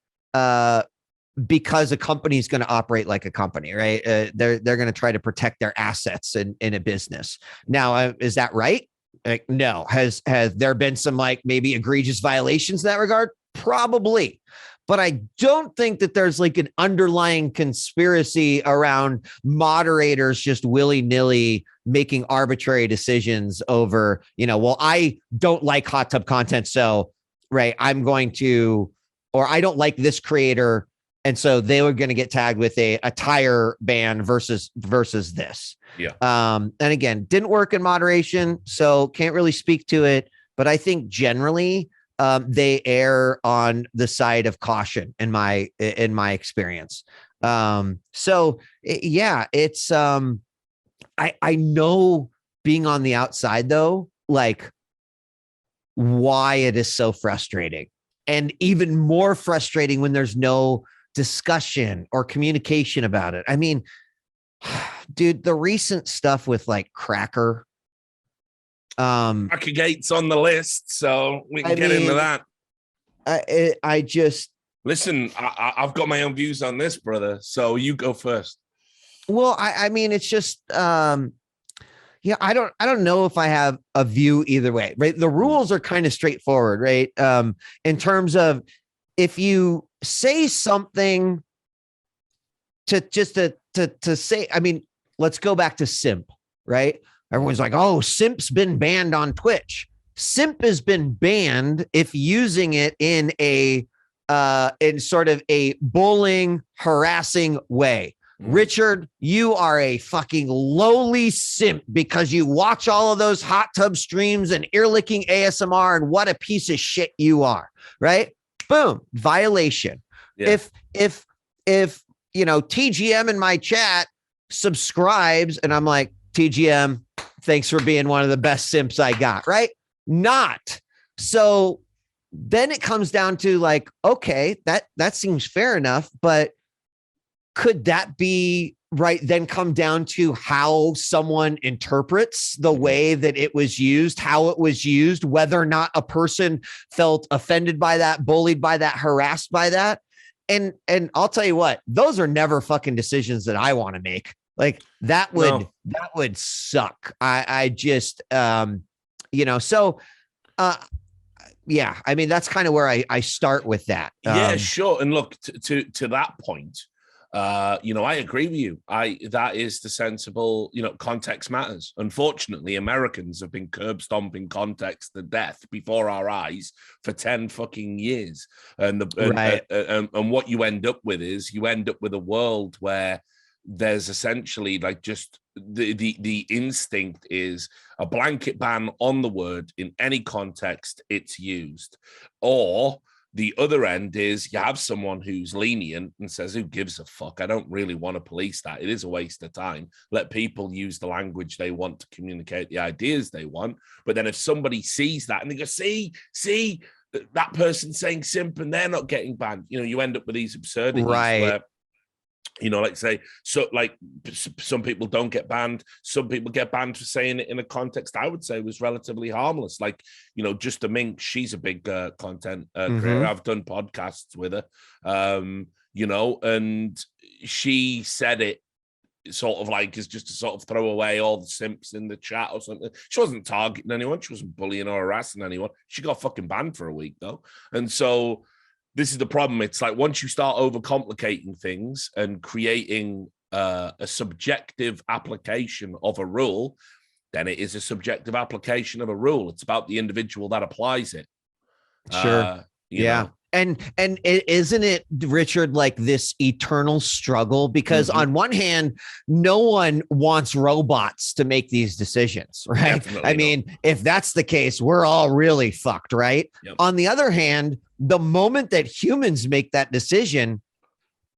because a company is going to operate like a company, right? They're going to try to protect their assets in a business. Now, is that right? Like, no. Has there been some like maybe egregious violations in that regard? Probably. But I don't think that there's like an underlying conspiracy around moderators just willy-nilly making arbitrary decisions over, well, I don't like hot tub content, so, right, I'm going to, or I don't like this creator, and so they were going to get tagged with a tire ban versus this. Yeah. And again, didn't work in moderation, so can't really speak to it. But I think generally they err on the side of caution in my experience. So yeah, it's I know, being on the outside though, like why it is so frustrating, and even more frustrating when there's no discussion or communication about it. I mean, dude, the recent stuff with like Cracker Gate's on the list, so we can get into that. I just listen. I've got my own views on this, brother. So you go first. Well, I mean, it's just I don't know if I have a view either way. Right, the rules are kind of straightforward, right? In terms of if you say something to say, I mean, let's go back to simp, right? Everyone's like, oh, simp's been banned on Twitch. Simp has been banned if using it in in sort of a bullying, harassing way. Richard, you are a fucking lowly simp because you watch all of those hot tub streams and ear licking ASMR, and what a piece of shit you are, right? Boom, violation. Yeah. If TGM in my chat subscribes and I'm like, TGM, thanks for being one of the best simps I got, right? Not. So then it comes down to like, okay, that seems fair enough, but could that be right? Then come down to how someone interprets the way that it was used, how it was used, whether or not a person felt offended by that, bullied by that, harassed by that. And I'll tell you what, those are never fucking decisions that I want to make. Like that would suck. I just, so, yeah, I mean, that's kind of where I start with that. Yeah, sure. And look, to that point, I agree with you. That is the sensible, context matters. Unfortunately, Americans have been curb stomping context to death before our eyes for 10 fucking years. And what you end up with is a world where there's essentially like just the instinct is a blanket ban on the word in any context it's used, or the other end is you have someone who's lenient and says, who gives a fuck? I don't really want to police that. It is a waste of time. Let people use the language they want to communicate the ideas they want. But then if somebody sees that and they go, see, that person saying simp and they're not getting banned, you end up with these absurdities where You know, like say, so like some people don't get banned. Some people get banned for saying it in a context I would say was relatively harmless. Like, you know, Just a Mink, she's a big content creator. I've done podcasts with her, you know, and she said it sort of like is just to sort of throw away all the simps in the chat or something. She wasn't targeting anyone. She wasn't bullying or harassing anyone. She got fucking banned for a week though. And so this is the problem. It's like once you start overcomplicating things and creating a subjective application of a rule, then it is a subjective application of a rule. It's about the individual that applies it. Sure. You know? And isn't it, Richard, like this eternal struggle? Because on one hand, no one wants robots to make these decisions, right? Definitely I mean, if that's the case, we're all really fucked, right? Yep. On the other hand, the moment that humans make that decision,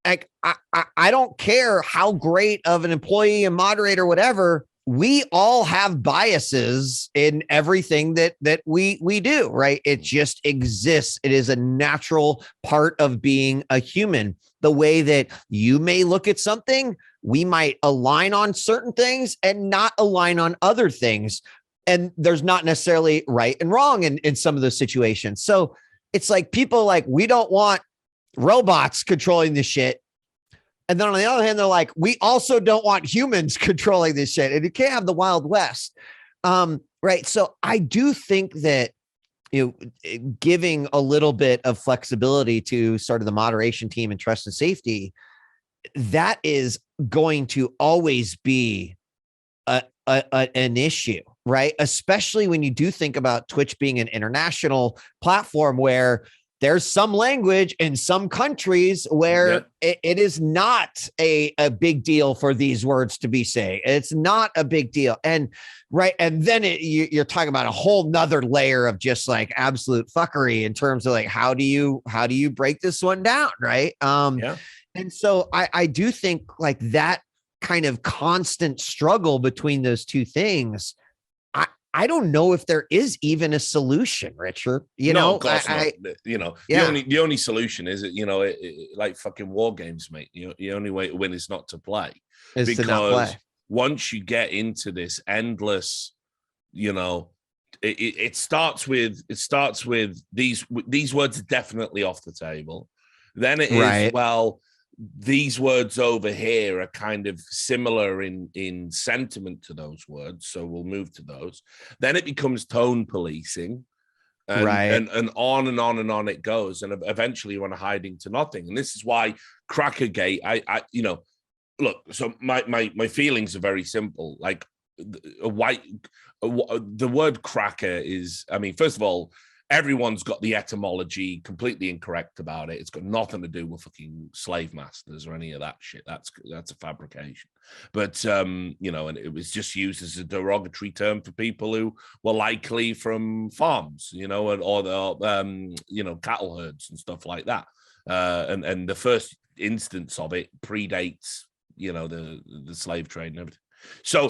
like I don't care how great of an employee and moderator, whatever, we all have biases in everything that we do, right? It just exists. It is a natural part of being a human. The way that you may look at something, we might align on certain things and not align on other things. And there's not necessarily right and wrong in some of those situations. So it's like people like, we don't want robots controlling the shit. And then on the other hand, they're like, we also don't want humans controlling this shit. And you can't have the Wild West. Right. So I do think that, you know, giving a little bit of flexibility to sort of the moderation team and trust and safety, that is going to always be an issue, right? Especially when you do think about Twitch being an international platform where there's some language in some countries where it is not a big deal for these words to be said. It's not a big deal. And right. And then you're talking about a whole nother layer of just like absolute fuckery in terms of like, how do you break this one down? Right. And so I do think like that kind of constant struggle between those two things, I don't know if there is even a solution, Richard. You know, of course not. You know, the only solution is, you know, like fucking war games, mate. You know, the only way to win is not to play. Is because to not play. Once you get into this endless, you know, it starts with these words are definitely off the table. Then it is, well, these words over here are kind of similar in sentiment to those words, so we'll move to those. Then it becomes tone policing, and on and on and on it goes, and eventually you're on a hiding to nothing. And this is why Crackergate, I you know, look. So my feelings are very simple. Like the word cracker is, I mean, first of all, everyone's got the etymology completely incorrect about it. It's got nothing to do with fucking slave masters or any of that shit. That's a fabrication. But you know, and it was just used as a derogatory term for people who were likely from farms, you know, or the you know, cattle herds and stuff like that. And the first instance of it predates, you know, the slave trade and everything. So,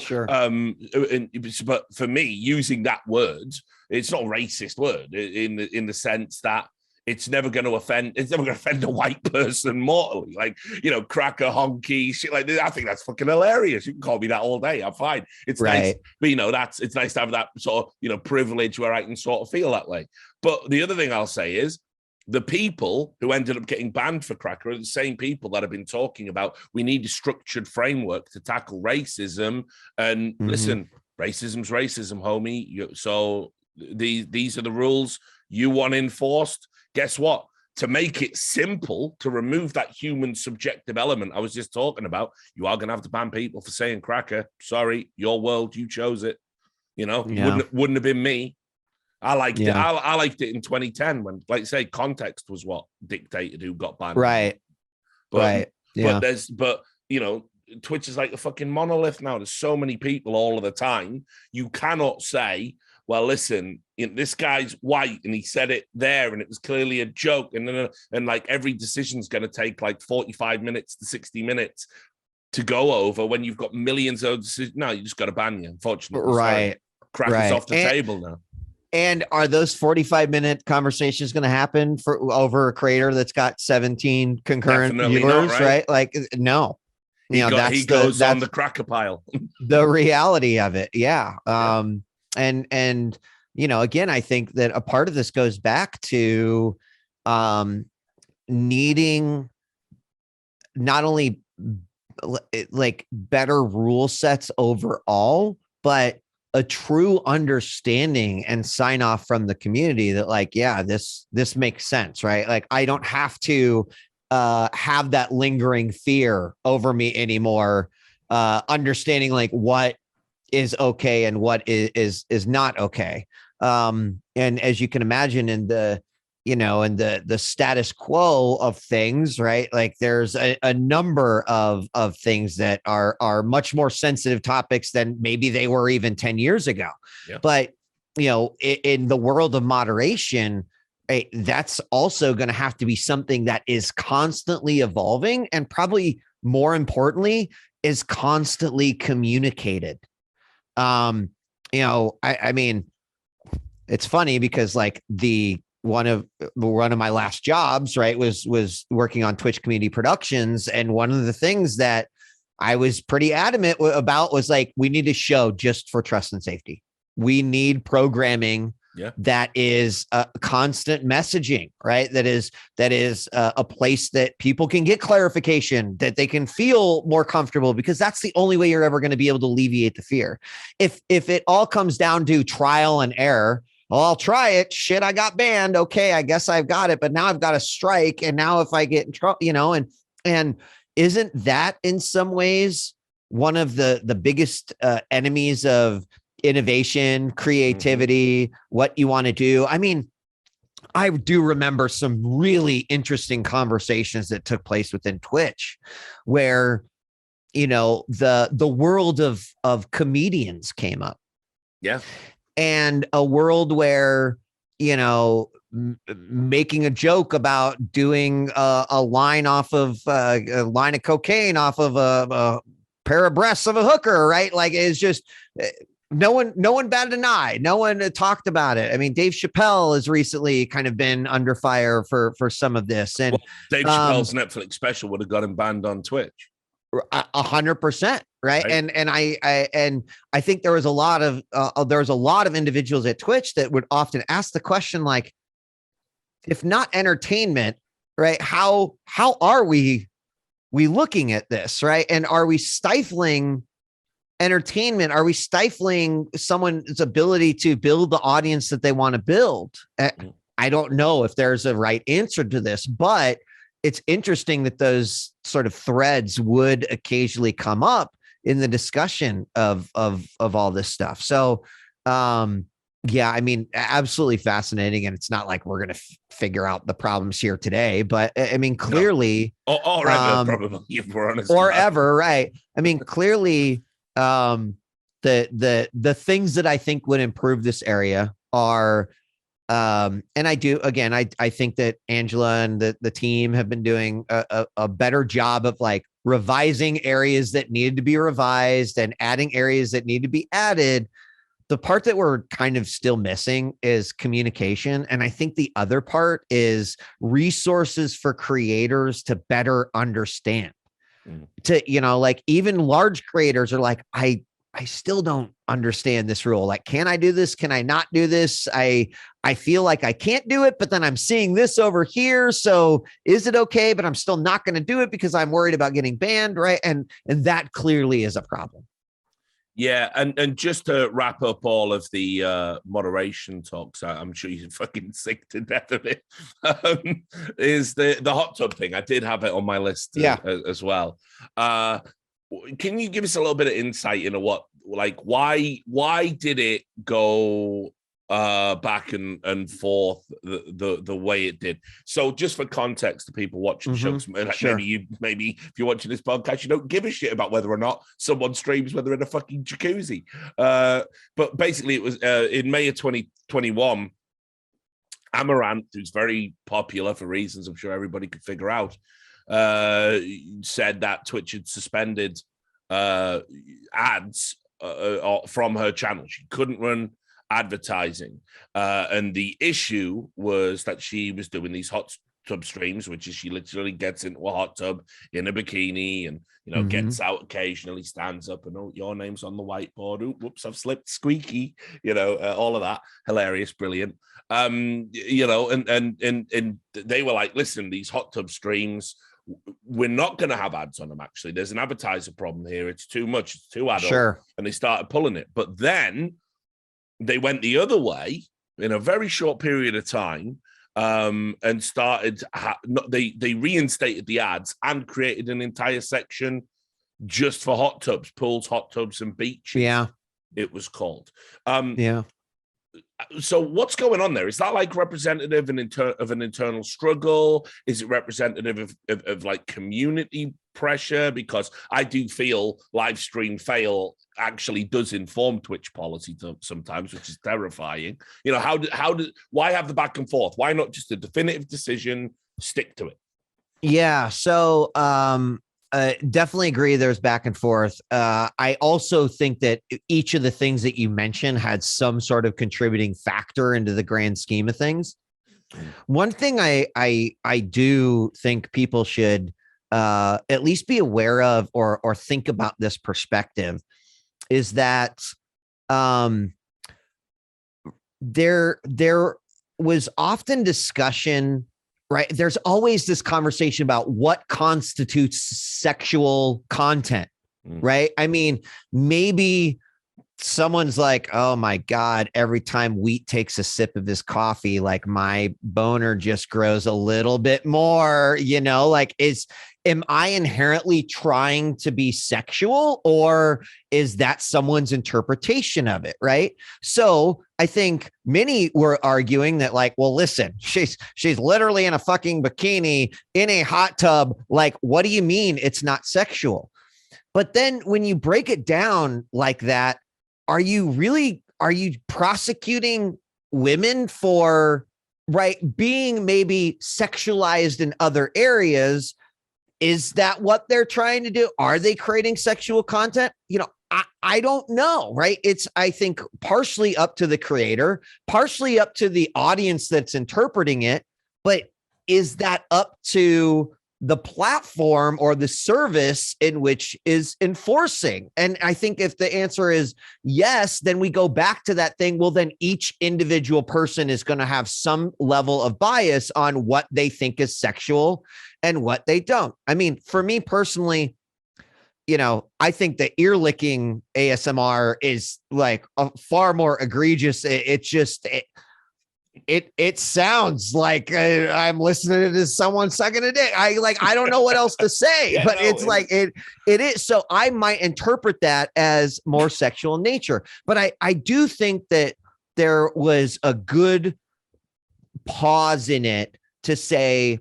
but for me, using that word, it's not a racist word in the sense that it's never going to offend a white person mortally. Like, you know, cracker, honky, shit like that. I think that's fucking hilarious. You can call me that all day. I'm fine. It's nice, but you know, it's nice to have that sort of, you know, privilege where I can sort of feel that way. But the other thing I'll say is, the people who ended up getting banned for cracker are the same people that have been talking about we need a structured framework to tackle racism. And listen, racism's racism, homie. So these are the rules you want enforced. Guess what? To make it simple, to remove that human subjective element I was just talking about, you are going to have to ban people for saying cracker. Sorry, your world, you chose it. You know, wouldn't have been me. I liked it. I liked it in 2010 when, like you say, context was what dictated who got banned. But you know, Twitch is like a fucking monolith now. There's so many people all of the time. You cannot say, well, listen, this guy's white and he said it there and it was clearly a joke. And like every decision's going to take like 45 minutes to 60 minutes to go over when you've got millions of decisions. No, you just got to ban you, unfortunately. Cracker's off the table now. And are those 45-minute conversations going to happen for over a creator that's got 17 concurrent Definitely viewers, not, right? Like, no. He goes on the cracker pile. The reality of it. Yeah. Yeah. And again, I think that a part of this goes back to needing not only like better rule sets overall, but a true understanding and sign off from the community that like, yeah, this makes sense, right? Like I don't have to have that lingering fear over me anymore. Understanding like what is okay and what is not okay. And as you can imagine in the status quo of things, right? Like there's a number of things that are much more sensitive topics than maybe they were even 10 years ago. Yeah. But, in the world of moderation, that's also going to have to be something that is constantly evolving and probably more importantly is constantly communicated. I mean, it's funny because like one of my last jobs, right, was working on Twitch community productions. And one of the things that I was pretty adamant about was like, we need a show just for trust and safety. We need programming that is constant messaging, right? That is a place that people can get clarification, that they can feel more comfortable, because that's the only way you're ever going to be able to alleviate the fear. If it all comes down to trial and error, well, I'll try it. Shit, I got banned. Okay, I guess I've got it, but now I've got a strike. And now if I get in trouble, and isn't that in some ways one of the biggest enemies of innovation, creativity, what you want to do? I mean, I do remember some really interesting conversations that took place within Twitch where, the world of comedians came up. Yeah. And a world where, making a joke about doing a line off of a line of cocaine off of a pair of breasts of a hooker, right? Like it's just no one batted an eye. No one talked about it. I mean, Dave Chappelle has recently kind of been under fire for some of this. And Dave Chappelle's Netflix special would have got him banned on Twitch. 100%. Right. And I think there was a lot of individuals at Twitch that would often ask the question, like, if not entertainment, right, how are we looking at this, right? And are we stifling entertainment? Are we stifling someone's ability to build the audience that they want to build? I don't know if there's a right answer to this, but it's interesting that those sort of threads would occasionally come up in the discussion of all this stuff. So, yeah, I mean, absolutely fascinating. And it's not like we're going to figure out the problems here today, but I mean, clearly, or ever, probably, if we're honest, or ever, right? I mean, clearly, the things that I think would improve this area are, and I think that Angela and the team have been doing a better job of like revising areas that needed to be revised and adding areas that need to be added. The part that we're kind of still missing is communication. And I think the other part is resources for creators to better understand. Like even large creators are like, I still don't understand this rule. Like, can I do this? Can I not do this? I feel like I can't do it, but then I'm seeing this over here. So is it okay? But I'm still not going to do it because I'm worried about getting banned. Right. And that clearly is a problem. Yeah. And just to wrap up all of the moderation talks, I'm sure you're fucking sick to death of it, is the hot tub thing. I did have it on my list as well. Can you give us a little bit of insight into why did it go back and forth the way it did? So just for context to people watching the shows, Sure. maybe if you're watching this podcast, you don't give a shit about whether or not someone streams when they're in a fucking jacuzzi. But basically it was in May of 2021, Amaranth, who's very popular for reasons I'm sure everybody could figure out, said that Twitch had suspended ads from her channel. She couldn't run advertising. And the issue was that she was doing these hot tub streams, which is she literally gets into a hot tub in a bikini and, gets out occasionally, stands up and, oh, your name's on the whiteboard. Ooh, whoops, I've slipped, squeaky, all of that. Hilarious, brilliant. And they were like, listen, these hot tub streams, we're not going to have ads on them. Actually, there's an advertiser problem here. It's too much. It's too adult. Sure. And they started pulling it. But then they went the other way in a very short period of time, and started. They reinstated the ads and created an entire section just for hot tubs, pools, hot tubs, and beaches. Yeah, it was called. Yeah. So what's going on there? Is that like representative of an internal struggle? Is it representative of like community pressure? Because I do feel live stream fail actually does inform Twitch policy sometimes, which is terrifying. Why have the back and forth? Why not just a definitive decision, stick to it? Yeah. So, definitely agree. There's back and forth. I also think that each of the things that you mentioned had some sort of contributing factor into the grand scheme of things. One thing I do think people should at least be aware of or think about this perspective is that there was often discussion. Right. There's always this conversation about what constitutes sexual content. Right. I mean, maybe someone's like, oh, my God, every time Wheat takes a sip of his coffee, like my boner just grows a little bit more, am I inherently trying to be sexual, or is that someone's interpretation of it? Right. So I think many were arguing that, like, well, listen, she's literally in a fucking bikini in a hot tub. Like, what do you mean it's not sexual? But then when you break it down like that, are you prosecuting women for being maybe sexualized in other areas? Is that what they're trying to do? Are they creating sexual content? I don't know, right? It's, I think, partially up to the creator, partially up to the audience that's interpreting it. But is that up to the platform or the service in which is enforcing? And I think if the answer is yes, then we go back to that thing. Well, then each individual person is going to have some level of bias on what they think is sexual and what they don't. I mean, for me personally, I think the ear licking ASMR is like a far more egregious. It sounds like I'm listening to someone sucking a dick. I don't know what else to say, but it is. So I might interpret that as more sexual in nature, but I do think that there was a good pause in it to say,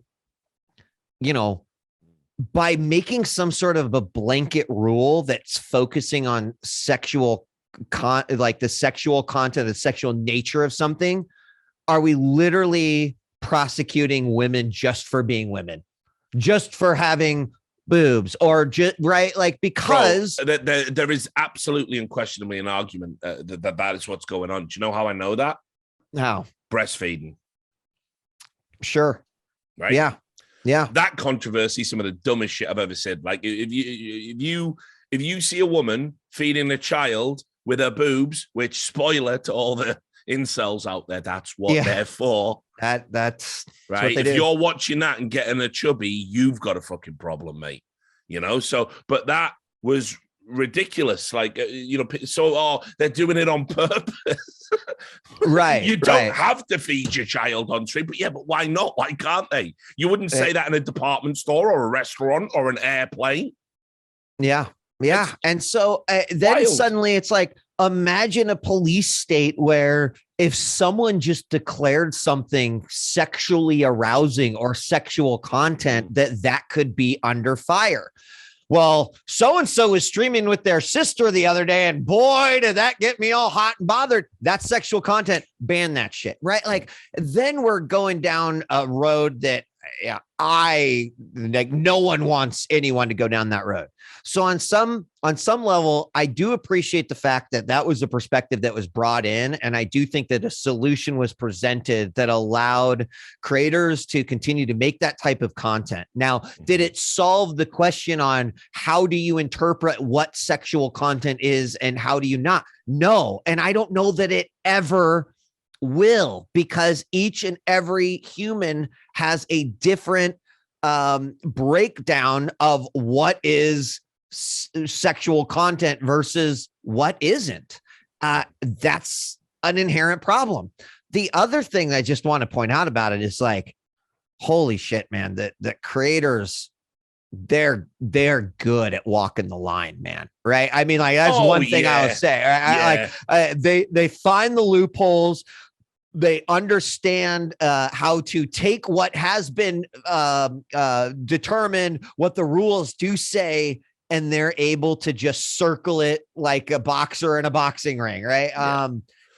by making some sort of a blanket rule that's focusing on sexual the sexual content, the sexual nature of something, are we literally prosecuting women just for being women, just for having boobs, or just because there is absolutely unquestionably an argument that is what's going on. Do you know how I know that? How? Breastfeeding. Sure. Right. Yeah. Yeah. That controversy, some of the dumbest shit I've ever said. Like if you see a woman feeding a child with her boobs, which, spoiler to all the incels out there, that's what they're for. That's right. If you're watching that and getting a chubby, you've got a fucking problem, mate. So, but that was ridiculous. Like, they're doing it on purpose. Right. You don't have to feed your child on stream, but why not? Why can't they? You wouldn't say that in a department store or a restaurant or an airplane. Yeah. Yeah. And so then suddenly it's like, imagine a police state where if someone just declared something sexually arousing or sexual content, that could be under fire. Well, so-and-so was streaming with their sister the other day, and boy, did that get me all hot and bothered. That's sexual content. Ban that shit, right? Like, then we're going down a road that like no one wants anyone to go down that road. So on some level, I do appreciate the fact that that was a perspective that was brought in. And I do think that a solution was presented that allowed creators to continue to make that type of content. Now, did it solve the question on how do you interpret what sexual content is and how do you not? No. And I don't know that it ever will, because each and every human has a different breakdown of what is sexual content versus what isn't. That's an inherent problem. The other thing I just want to point out about it is like, holy shit, man, that creators, they're good at walking the line, man. Right. I mean, like that's one thing I'll say. They find the loopholes. They understand how to take what has been determined, what the rules do say, and they're able to just circle it like a boxer in a boxing ring, right? Yeah.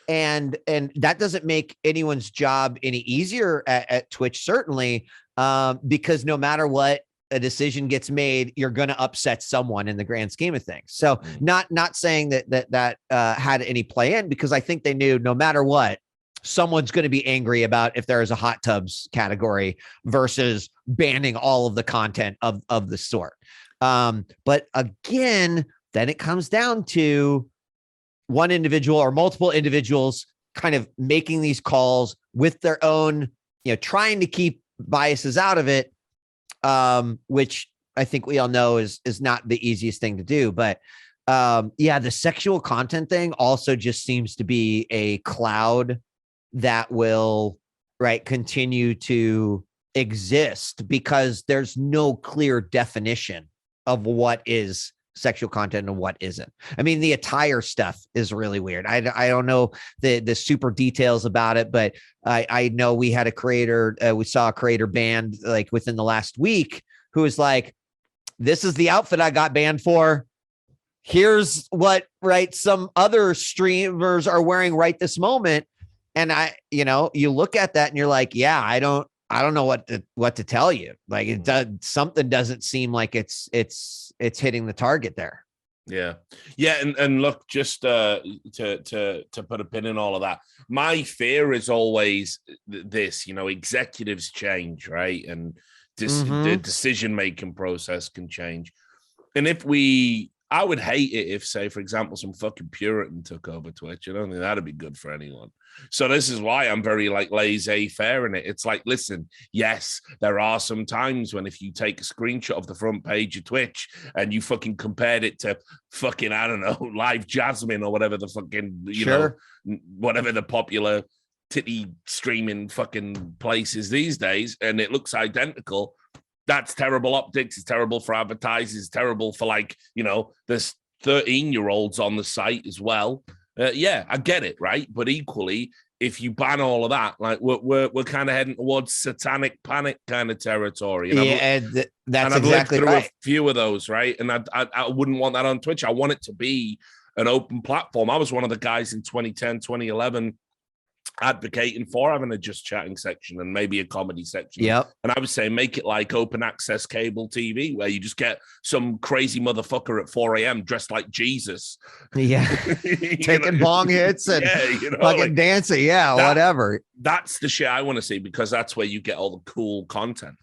And that doesn't make anyone's job any easier at Twitch, certainly, because no matter what a decision gets made, you're going to upset someone in the grand scheme of things. So not saying that had any play in, because I think they knew no matter what, someone's going to be angry about if there is a hot tubs category versus banning all of the content of the sort. But again, then it comes down to one individual or multiple individuals kind of making these calls with their own, trying to keep biases out of it, which I think we all know is not the easiest thing to do. But the sexual content thing also just seems to be a cloud that will continue to exist because there's no clear definition of what is sexual content and what isn't. I mean, the attire stuff is really weird. I don't know the super details about it, but I know we had a creator, we saw a creator banned like within the last week who was like, this is the outfit I got banned for. Here's what some other streamers are wearing right this moment. And you look at that and you're like, yeah, I don't know what to tell you. Like it does, something doesn't seem like it's hitting the target there. Yeah. And look, just to put a pin in all of that, my fear is always this, executives change, right? And the decision-making process can change. And I would hate it if, say, for example, some fucking Puritan took over Twitch. I don't think that'd be good for anyone. So this is why I'm very laissez-faire in it. It's like, listen, yes, there are some times when if you take a screenshot of the front page of Twitch and you fucking compared it to fucking, I don't know, Live Jasmine or whatever the fucking, whatever the popular titty streaming fucking places these days, and it looks identical, that's terrible optics. It's terrible for advertisers. It's terrible for there's 13-year-olds on the site as well. I get it, right? But equally, if you ban all of that, we're kind of heading towards satanic panic kind of territory. That's exactly right. A few of those, right? And I wouldn't want that on Twitch. I want it to be an open platform. I was one of the guys in 2010, 2011 advocating for having a just chatting section and maybe a comedy section. Yep. And I was saying, make it like open access cable TV, where you just get some crazy motherfucker at 4 a.m. dressed like Jesus. Yeah. Taking bong hits and fucking dancing. Yeah, whatever. That's the shit I want to see, because that's where you get all the cool content,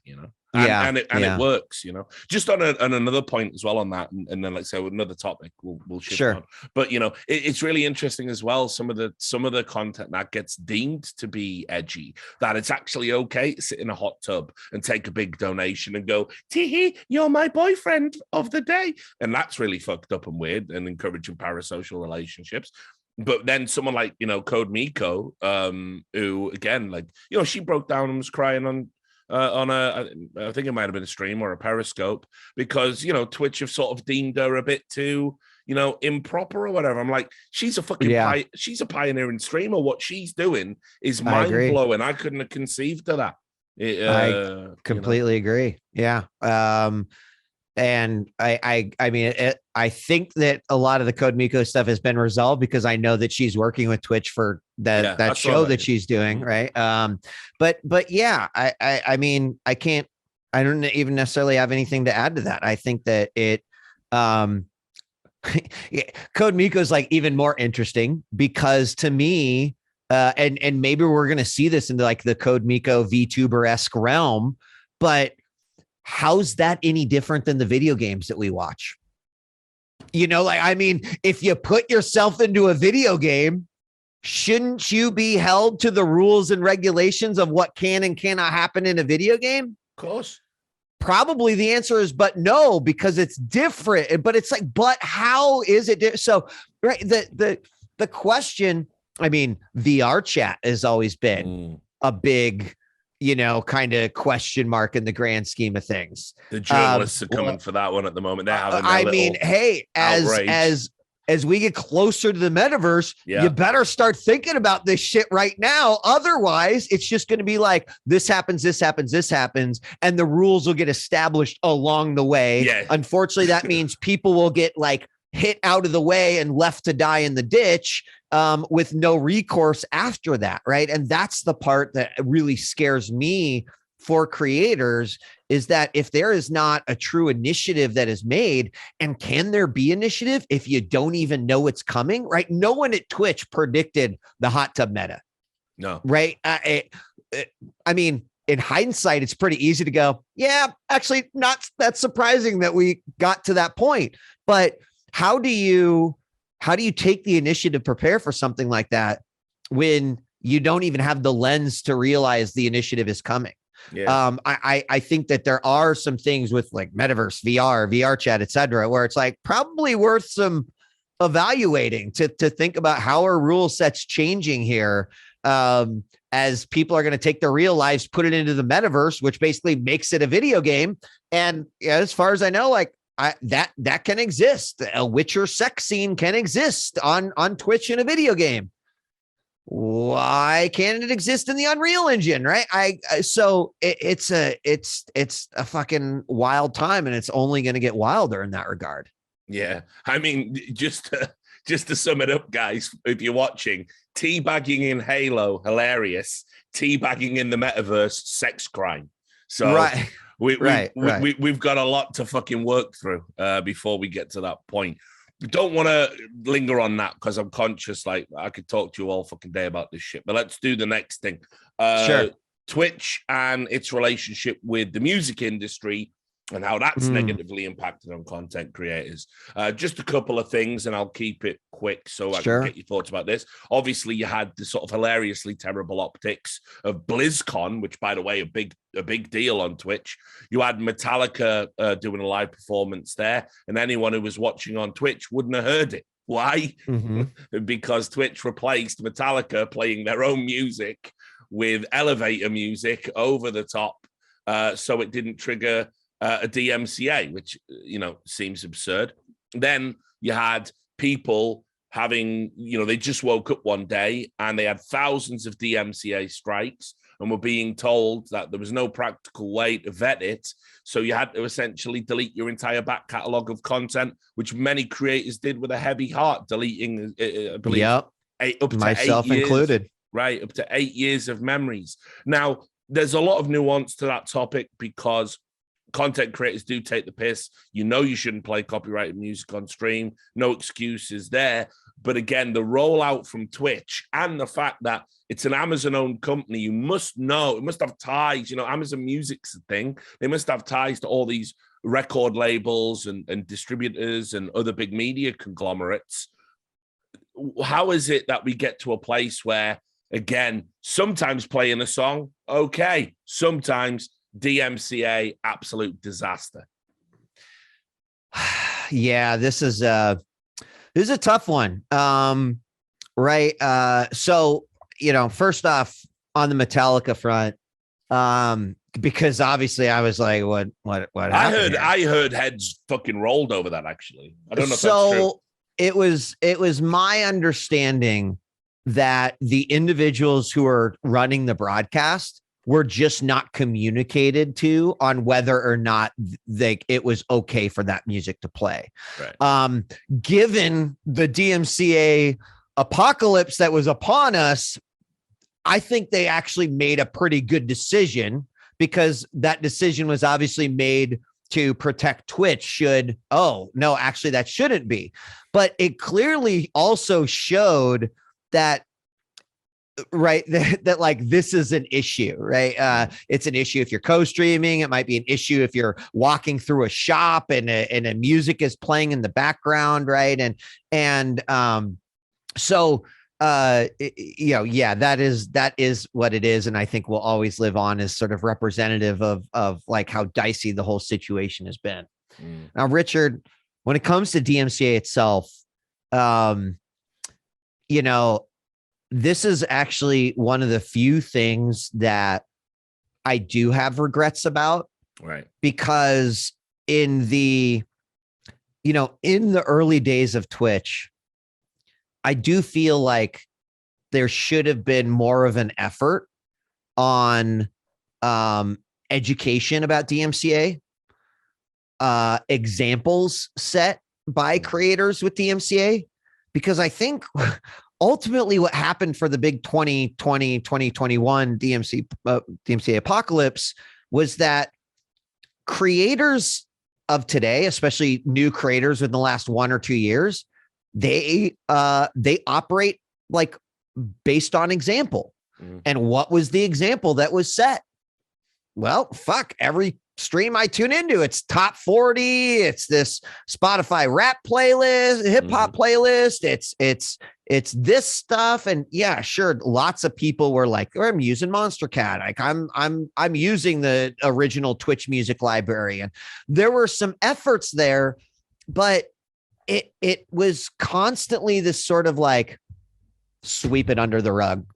And it works, Just on another point as well on that, and then let's say another topic, we'll shift on. But it's really interesting as well. Some of the content that gets deemed to be edgy, that it's actually okay to sit in a hot tub and take a big donation and go, tee, you're my boyfriend of the day, and that's really fucked up and weird and encouraging parasocial relationships. But then someone like Code Miko, who again, she broke down and was crying on I think it might have been a stream or a Periscope, because Twitch have sort of deemed her a bit too improper or whatever. I'm like, she's a fucking she's a pioneering streamer. What she's doing is mind-blowing. I couldn't have conceived of that. I completely agree. Yeah. And I mean, I think that a lot of the Code Miko stuff has been resolved because I know that she's working with Twitch for that show that she's doing. Right. But yeah, I mean, I don't even necessarily have anything to add to that. I think that Code Miko is like even more interesting because to me, and maybe we're going to see this in like the Code Miko VTuber-esque realm, but how's that any different than the video games that we watch? Like, I mean, if you put yourself into a video game, shouldn't you be held to the rules and regulations of what can and cannot happen in a video game? Of course. Probably the answer is, but no, because it's different. But it's like, but how is it? So, right. The question, I mean, VR chat has always been a big, kind of question mark in the grand scheme of things. The journalists are coming for that one at the moment. They're having I mean, hey, as we get closer to the metaverse, you better start thinking about this shit right now. Otherwise, it's just going to be like, this happens, this happens, this happens, and the rules will get established along the way. Yeah. Unfortunately, that means people will get like hit out of the way and left to die in the ditch with no recourse after that, right? And that's the part that really scares me for creators, is that if there is not a true initiative that is made, and can there be initiative if you don't even know it's coming, right? No one at Twitch predicted the hot tub meta. No. Right? I mean, in hindsight, it's pretty easy to go, yeah, actually not that surprising that we got to that point. But how do you take the initiative to prepare for something like that when you don't even have the lens to realize the initiative is coming? Yeah. I think that there are some things with like Metaverse, VR chat, et cetera, where it's like probably worth some evaluating to think about how are rule sets changing here as people are going to take their real lives, put it into the Metaverse, which basically makes it a video game. And as far as I know, like that can exist. A Witcher sex scene can exist on Twitch in a video game. Why can't it exist in the Unreal Engine? Right. So it's a fucking wild time, and it's only going to get wilder in that regard. Yeah. I mean, just to sum it up, guys, if you're watching, teabagging in Halo, hilarious. Teabagging in the Metaverse, sex crime. So right. We've got a lot to fucking work through before we get to that point. Don't want to linger on that because I'm conscious, like, I could talk to you all fucking day about this shit. But let's do the next thing. Sure. Twitch and its relationship with the music industry and how that's negatively impacted on content creators. Just a couple of things, and I'll keep it quick so I can get your thoughts about this. Obviously, you had the sort of hilariously terrible optics of BlizzCon, which, by the way, a big deal on Twitch. You had Metallica doing a live performance there, and anyone who was watching on Twitch wouldn't have heard it. Why? Because Twitch replaced Metallica playing their own music with elevator music over the top, so it didn't trigger a DMCA, which, seems absurd. Then you had people having, they just woke up one day and they had thousands of DMCA strikes and were being told that there was no practical way to vet it. So you had to essentially delete your entire back catalogue of content, which many creators did with a heavy heart, deleting, I believe, up to myself 8 years, included. Right, up to 8 years of memories. Now, there's a lot of nuance to that topic because content creators do take the piss. You shouldn't play copyrighted music on stream. No excuses there. But again, the rollout from Twitch and the fact that it's an Amazon-owned company, you must know, it must have ties. Amazon Music's a thing. They must have ties to all these record labels and distributors and other big media conglomerates. How is it that we get to a place where, again, sometimes playing a song, okay, sometimes DMCA, absolute disaster? Yeah, this is a tough one. Right. So, first off, on the Metallica front, because obviously I was like, what I heard heads fucking rolled over that, actually. I don't know if that's true. It was my understanding that the individuals who are running the broadcast were just not communicated to on whether or not it was okay for that music to play. Right. Given the DMCA apocalypse that was upon us, I think they actually made a pretty good decision, because that decision was obviously made to protect Twitch no, actually that shouldn't be. But it clearly also showed that, right, that like this is an issue, right? It's an issue if you're co-streaming. It might be an issue if you're walking through a shop and a music is playing in the background, right? So that is what it is, and I think will always live on as sort of representative of like how dicey the whole situation has been. Now, Richard, when it comes to DMCA itself, this is actually one of the few things that I do have regrets about, right? Because in the early days of Twitch, I do feel like there should have been more of an effort on education about DMCA, examples set by creators with DMCA, because I think ultimately what happened for the big 2020, 2021 DMCA apocalypse was that creators of today, especially new creators within the last 1 or 2 years, they operate like based on example. And what was the example that was set? Well, every stream I tune into, it's top 40. It's this Spotify rap playlist, hip hop playlist. It's this stuff. And yeah, sure. Lots of people were like, I'm using Monster Cat. Like I'm using the original Twitch music library. And there were some efforts there, but it was constantly this sort of like sweep it under the rug.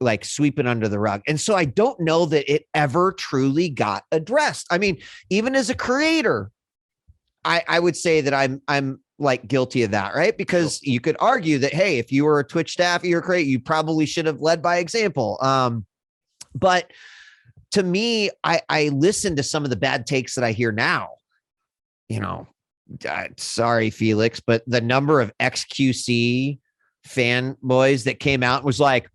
And so I don't know that it ever truly got addressed. I mean, even as a creator, I would say that I'm like guilty of that, right? Because you could argue that, hey, if you were a Twitch staff, you're great, you probably should have led by example. But to me, I listen to some of the bad takes that I hear now, sorry, Felix, but the number of XQC fanboys that came out and was like,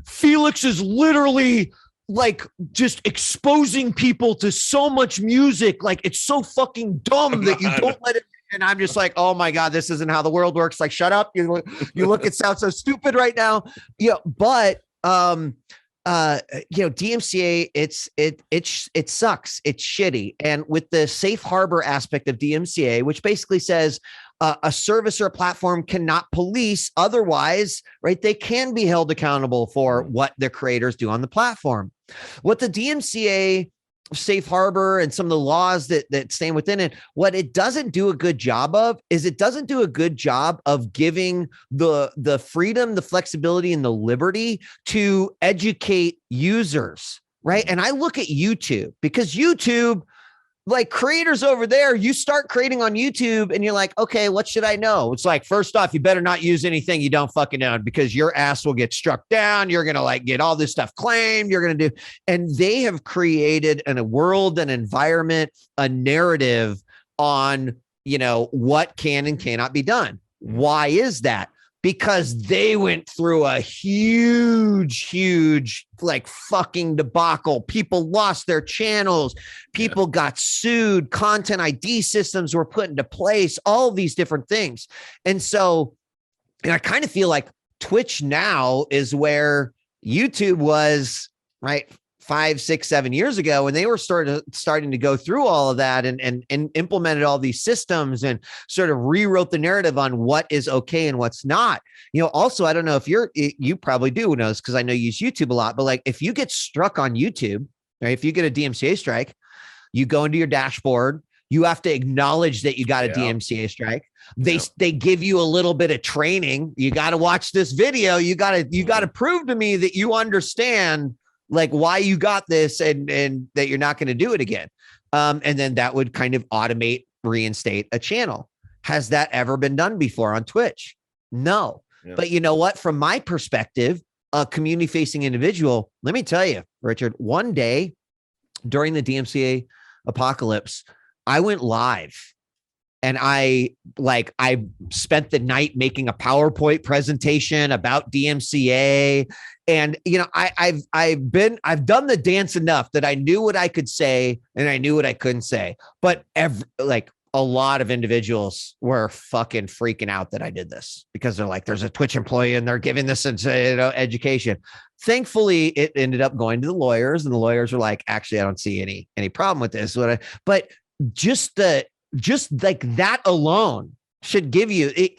Felix is literally like just exposing people to so much music. Like, it's so fucking dumb that you don't let it. And I'm just like, oh my God, this isn't how the world works. Like, shut up. You look, it sounds so stupid right now. But DMCA, it sucks. It's shitty. And with the safe harbor aspect of DMCA, which basically says a service or a platform cannot police, otherwise, right, they can be held accountable for what their creators do on the platform. What the DMCA safe harbor and some of the laws that stand within it, what it doesn't do a good job of is it doesn't do a good job of giving the freedom, the flexibility, and the liberty to educate users, right? And I look at YouTube, because YouTube, like creators over there, you start creating on YouTube and you're like, okay, what should I know? It's like, first off, you better not use anything you don't fucking know, because your ass will get struck down. You're going to like get all this stuff claimed. You're going to do, and they have created a world, an environment, a narrative on, what can and cannot be done. Why is that? Because they went through a huge, like fucking debacle. People lost their channels. People got sued. Content ID systems were put into place, all these different things. And so, and I kind of feel like Twitch now is where YouTube was, right? 5, 6, 7 years ago, when they were starting to go through all of that and implemented all these systems and sort of rewrote the narrative on what is okay and what's not. Also, I don't know if you probably do know this, because I know you use YouTube a lot, but like if you get struck on YouTube, right, if you get a DMCA strike, you go into your dashboard, you have to acknowledge that you got a DMCA strike. They give you a little bit of training. You got to watch this video. You got to prove to me that you understand like why you got this and that you're not going to do it again. And then that would kind of reinstate a channel. Has that ever been done before on Twitch? No. Yeah. But you know what? From my perspective, a community facing individual, let me tell you, Richard, one day during the DMCA apocalypse, I went live. And I spent the night making a PowerPoint presentation about DMCA. And, you know, I've done the dance enough that I knew what I could say and I knew what I couldn't say. But a lot of individuals were fucking freaking out that I did this because they're like, there's a Twitch employee and they're giving this education. Thankfully, it ended up going to the lawyers, and the lawyers were like, actually, I don't see any problem with this. But just like that alone should give you it.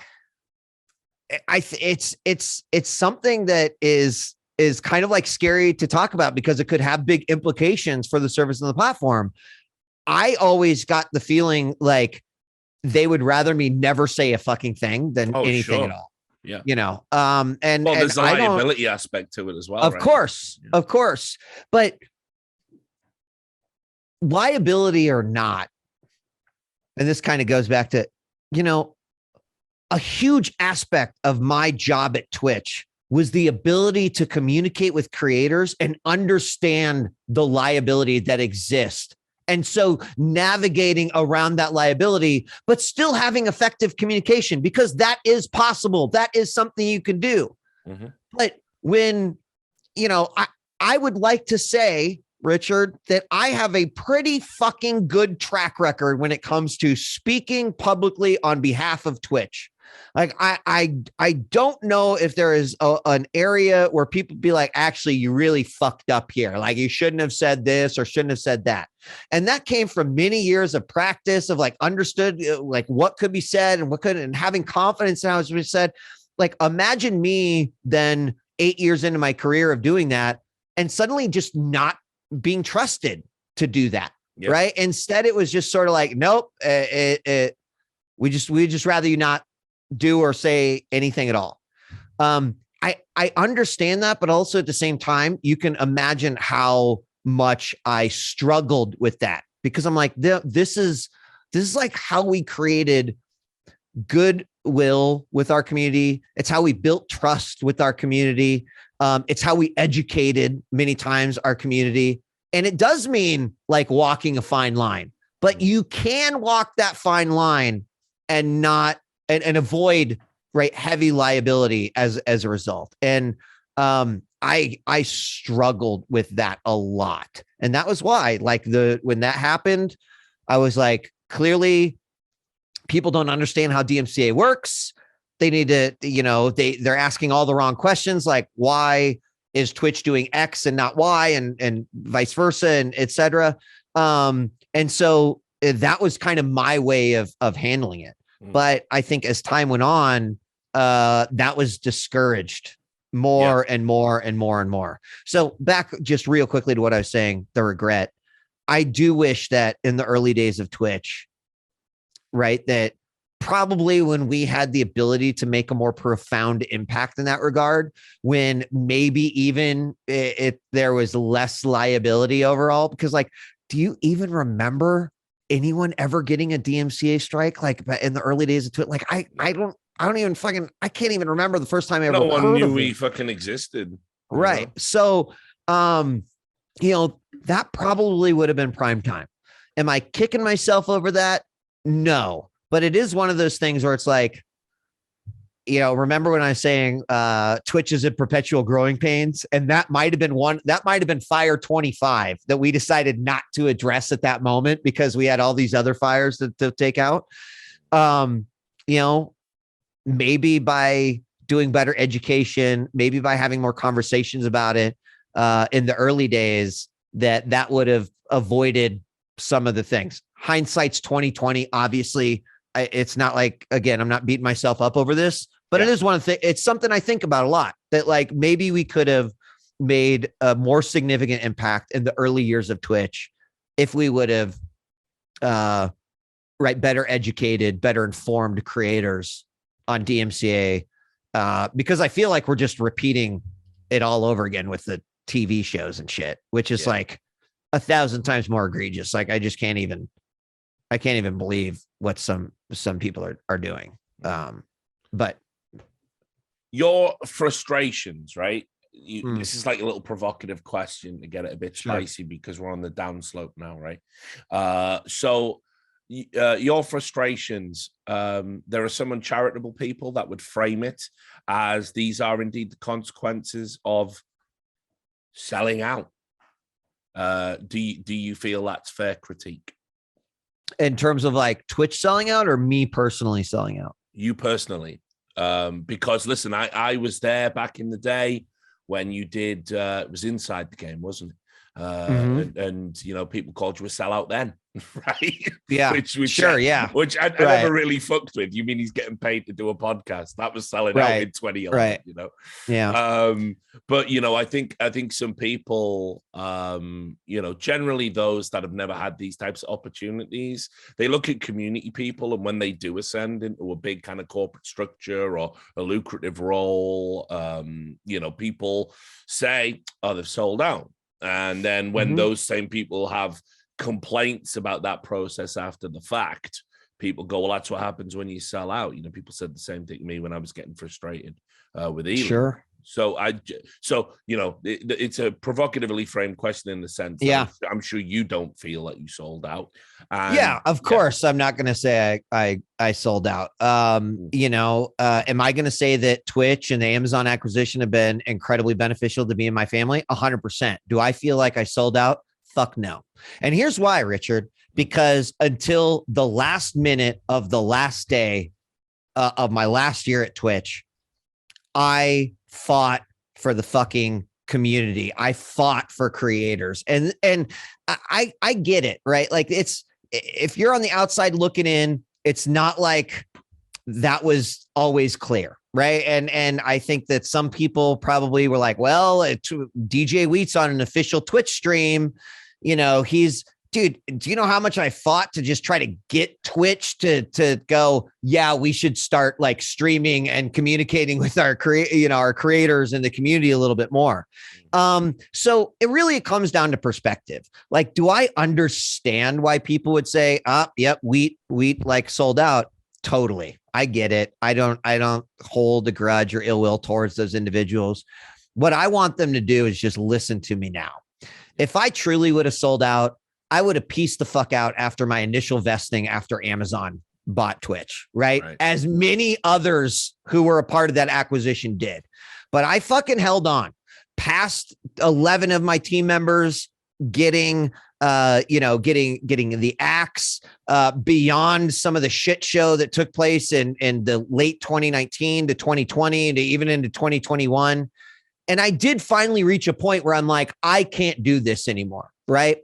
It's something that is kind of like scary to talk about because it could have big implications for the service of the platform. I always got the feeling like they would rather me never say a fucking thing than anything at all. Yeah. You know, there's a liability aspect to it as well. Of course. But liability or not, and this kind of goes back to, you know, a huge aspect of my job at Twitch was the ability to communicate with creators and understand the liability that exists. And so navigating around that liability, but still having effective communication, because that is possible. That is something you can do. Mm-hmm. But when, you know, I would like to say, Richard, that I have a pretty fucking good track record when it comes to speaking publicly on behalf of Twitch. Like, I don't know if there is an area where people be like, actually, you really fucked up here. Like, you shouldn't have said this or shouldn't have said that. And that came from many years of practice of like understood like what could be said and what couldn't, and having confidence in how it was said. Like, imagine me then 8 years into my career of doing that and suddenly just not being trusted to do that. Yep. Right. Instead, it was just sort of like, nope, we just rather you not do or say anything at all. I understand that, but also at the same time, you can imagine how much I struggled with that, because I'm like, this is like how we created goodwill with our community. It's how we built trust with our community. It's how we educated many times our community. And it does mean like walking a fine line, but you can walk that fine line and not and avoid heavy liability as a result. And I struggled with that a lot. And that was why, like, when that happened, I was like, clearly people don't understand how DMCA works. They need to, you know, they're asking all the wrong questions, like, why is Twitch doing X and not Y, and vice versa, and et cetera. And so that was kind of my way of handling it. But I think as time went on, that was discouraged more and more and more and more. So back just real quickly to what I was saying, the regret. I do wish that in the early days of Twitch, right, that probably when we had the ability to make a more profound impact in that regard, when maybe even there was less liability overall, because like, do you even remember anyone ever getting a DMCA strike like in the early days of Twitch? Like, I can't even remember the first time I ever heard knew we fucking existed. Right. Know? So, you know, that probably would have been prime time. Am I kicking myself over that? No, but it is one of those things where it's like, you know, remember when I was saying Twitch is in perpetual growing pains, and that might have been fire 25 that we decided not to address at that moment because we had all these other fires to take out. You know, maybe by doing better education, maybe by having more conversations about it in the early days, that would have avoided some of the things. Hindsight's 2020. Obviously, it's not like, again, I'm not beating myself up over this, but it is one of the things. It's something I think about a lot, that like maybe we could have made a more significant impact in the early years of Twitch if we would have better educated, better informed creators on DMCA, because I feel like we're just repeating it all over again with the TV shows and shit, which is like 1,000 times more egregious. Like, I just can't even believe what some people are doing. But your frustrations, right? this is like a little provocative question to get it a bit Sure. spicy because we're on the downslope now, right? So your frustrations, there are some uncharitable people that would frame it as these are indeed the consequences of selling out. Do you feel that's fair critique? In terms of like Twitch selling out, or me personally selling out? You personally. Because listen, I was there back in the day when you did, it was Inside the Game, wasn't it? And you know, people called you a sellout then, right? Yeah, which I never really fucked with. You mean he's getting paid to do a podcast? That was selling out in 2011, you know? Yeah. But you know, I think some people, you know, generally those that have never had these types of opportunities, they look at community people, and when they do ascend into a big kind of corporate structure or a lucrative role, you know, people say, oh, they've sold out. And then when those same people have complaints about that process after the fact, people go, well, that's what happens when you sell out. You know, people said the same thing to me when I was getting frustrated with Elon. Sure. So you know, it's a provocatively framed question in the sense that I'm sure you don't feel that you sold out. And, of course, I'm not going to say I sold out. You know, am I going to say that Twitch and the Amazon acquisition have been incredibly beneficial to me and my family? 100%. Do I feel like I sold out? Fuck no. And here's why, Richard, because until the last minute of the last day of my last year at Twitch, I fought for the fucking community. I fought for creators, and I get it, right? Like, it's, if you're on the outside looking in, it's not like that was always clear, right? And I think that some people probably were like, well, DJWheat's on an official Twitch stream, you know, dude, do you know how much I fought to just try to get Twitch to go, yeah, we should start like streaming and communicating with our creators and the community a little bit more. So it comes down to perspective. Like, do I understand why people would say, yep, wheat like sold out? Totally. I get it. I don't hold a grudge or ill will towards those individuals. What I want them to do is just listen to me now. If I truly would have sold out, I would have pieced the fuck out after my initial vesting after Amazon bought Twitch, right? As many others who were a part of that acquisition did. But I fucking held on past 11 of my team members getting the axe, beyond some of the shit show that took place in the late 2019 to 2020 to even into 2021. And I did finally reach a point where I'm like, I can't do this anymore, right?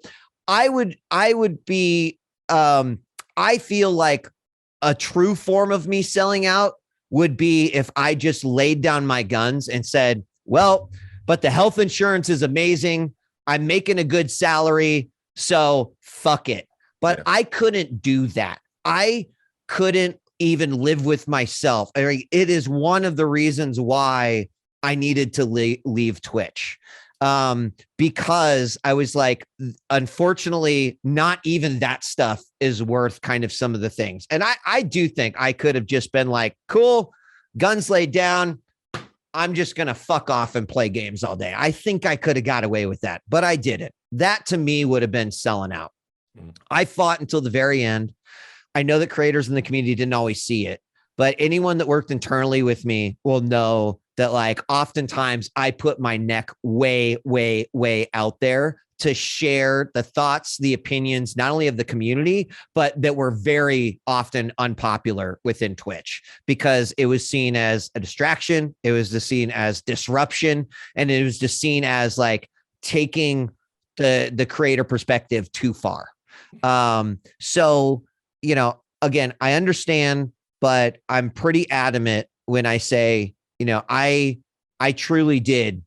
I would be, I feel like a true form of me selling out would be if I just laid down my guns and said, well, but the health insurance is amazing. I'm making a good salary, so fuck it. But I couldn't do that. I couldn't even live with myself. I mean, it is one of the reasons why I needed to leave Twitch. Because I was like, unfortunately, not even that stuff is worth kind of some of the things. And I do think I could have just been like, cool, guns laid down, I'm just going to fuck off and play games all day. I think I could have got away with that, but I didn't. That to me would have been selling out. I fought until the very end. I know that creators in the community didn't always see it, but anyone that worked internally with me will know that, like, oftentimes I put my neck way, way, way out there to share the thoughts, the opinions, not only of the community, but that were very often unpopular within Twitch, because it was seen as a distraction. It was seen as disruption. And it was just seen as like taking the creator perspective too far. So, you know, again, I understand, but I'm pretty adamant when I say, you know, I truly did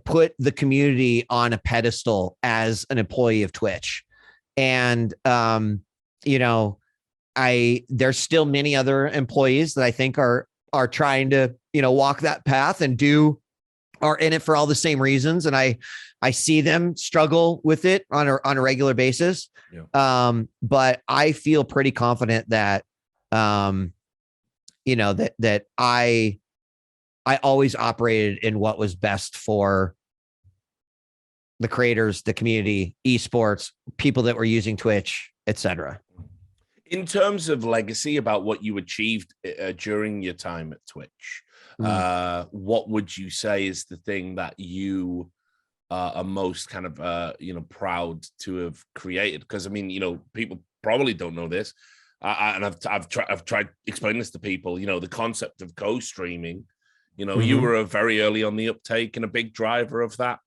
put the community on a pedestal as an employee of Twitch. And, you know, there's still many other employees that I think are trying to, you know, walk that path and are in it for all the same reasons. And I see them struggle with it on a regular basis. Yeah. But I feel pretty confident that, you know, that I I always operated in what was best for the creators, the community, esports, people that were using Twitch, etc. In terms of legacy, about what you achieved during your time at Twitch, what would you say is the thing that you are most kind of, proud to have created? Because, I mean, people probably don't know this. And I've tried explaining this to people, the concept of co-streaming, you were a very early on the uptake and a big driver of that.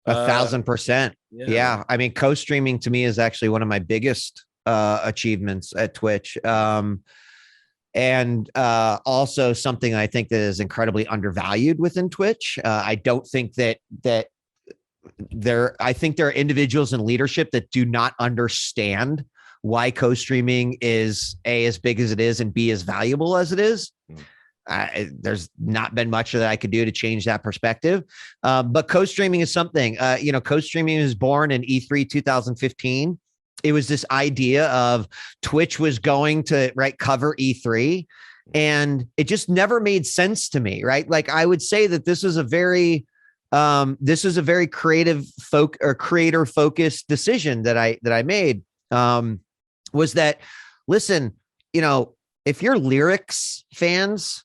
1,000%. Yeah. I mean, co-streaming to me is actually one of my biggest achievements at Twitch. And also something I think that is incredibly undervalued within Twitch. I don't think that I think there are individuals in leadership that do not understand why co-streaming is A, as big as it is, and B, as valuable as it is. There's not been much that I could do to change that perspective. But co-streaming is something, co-streaming was born in E3 2015. It was this idea of Twitch was going to cover E3, and it just never made sense to me. Right. Like, I would say that this is a very creative creator focused decision that I made, was that, listen, if you're lyrics fans,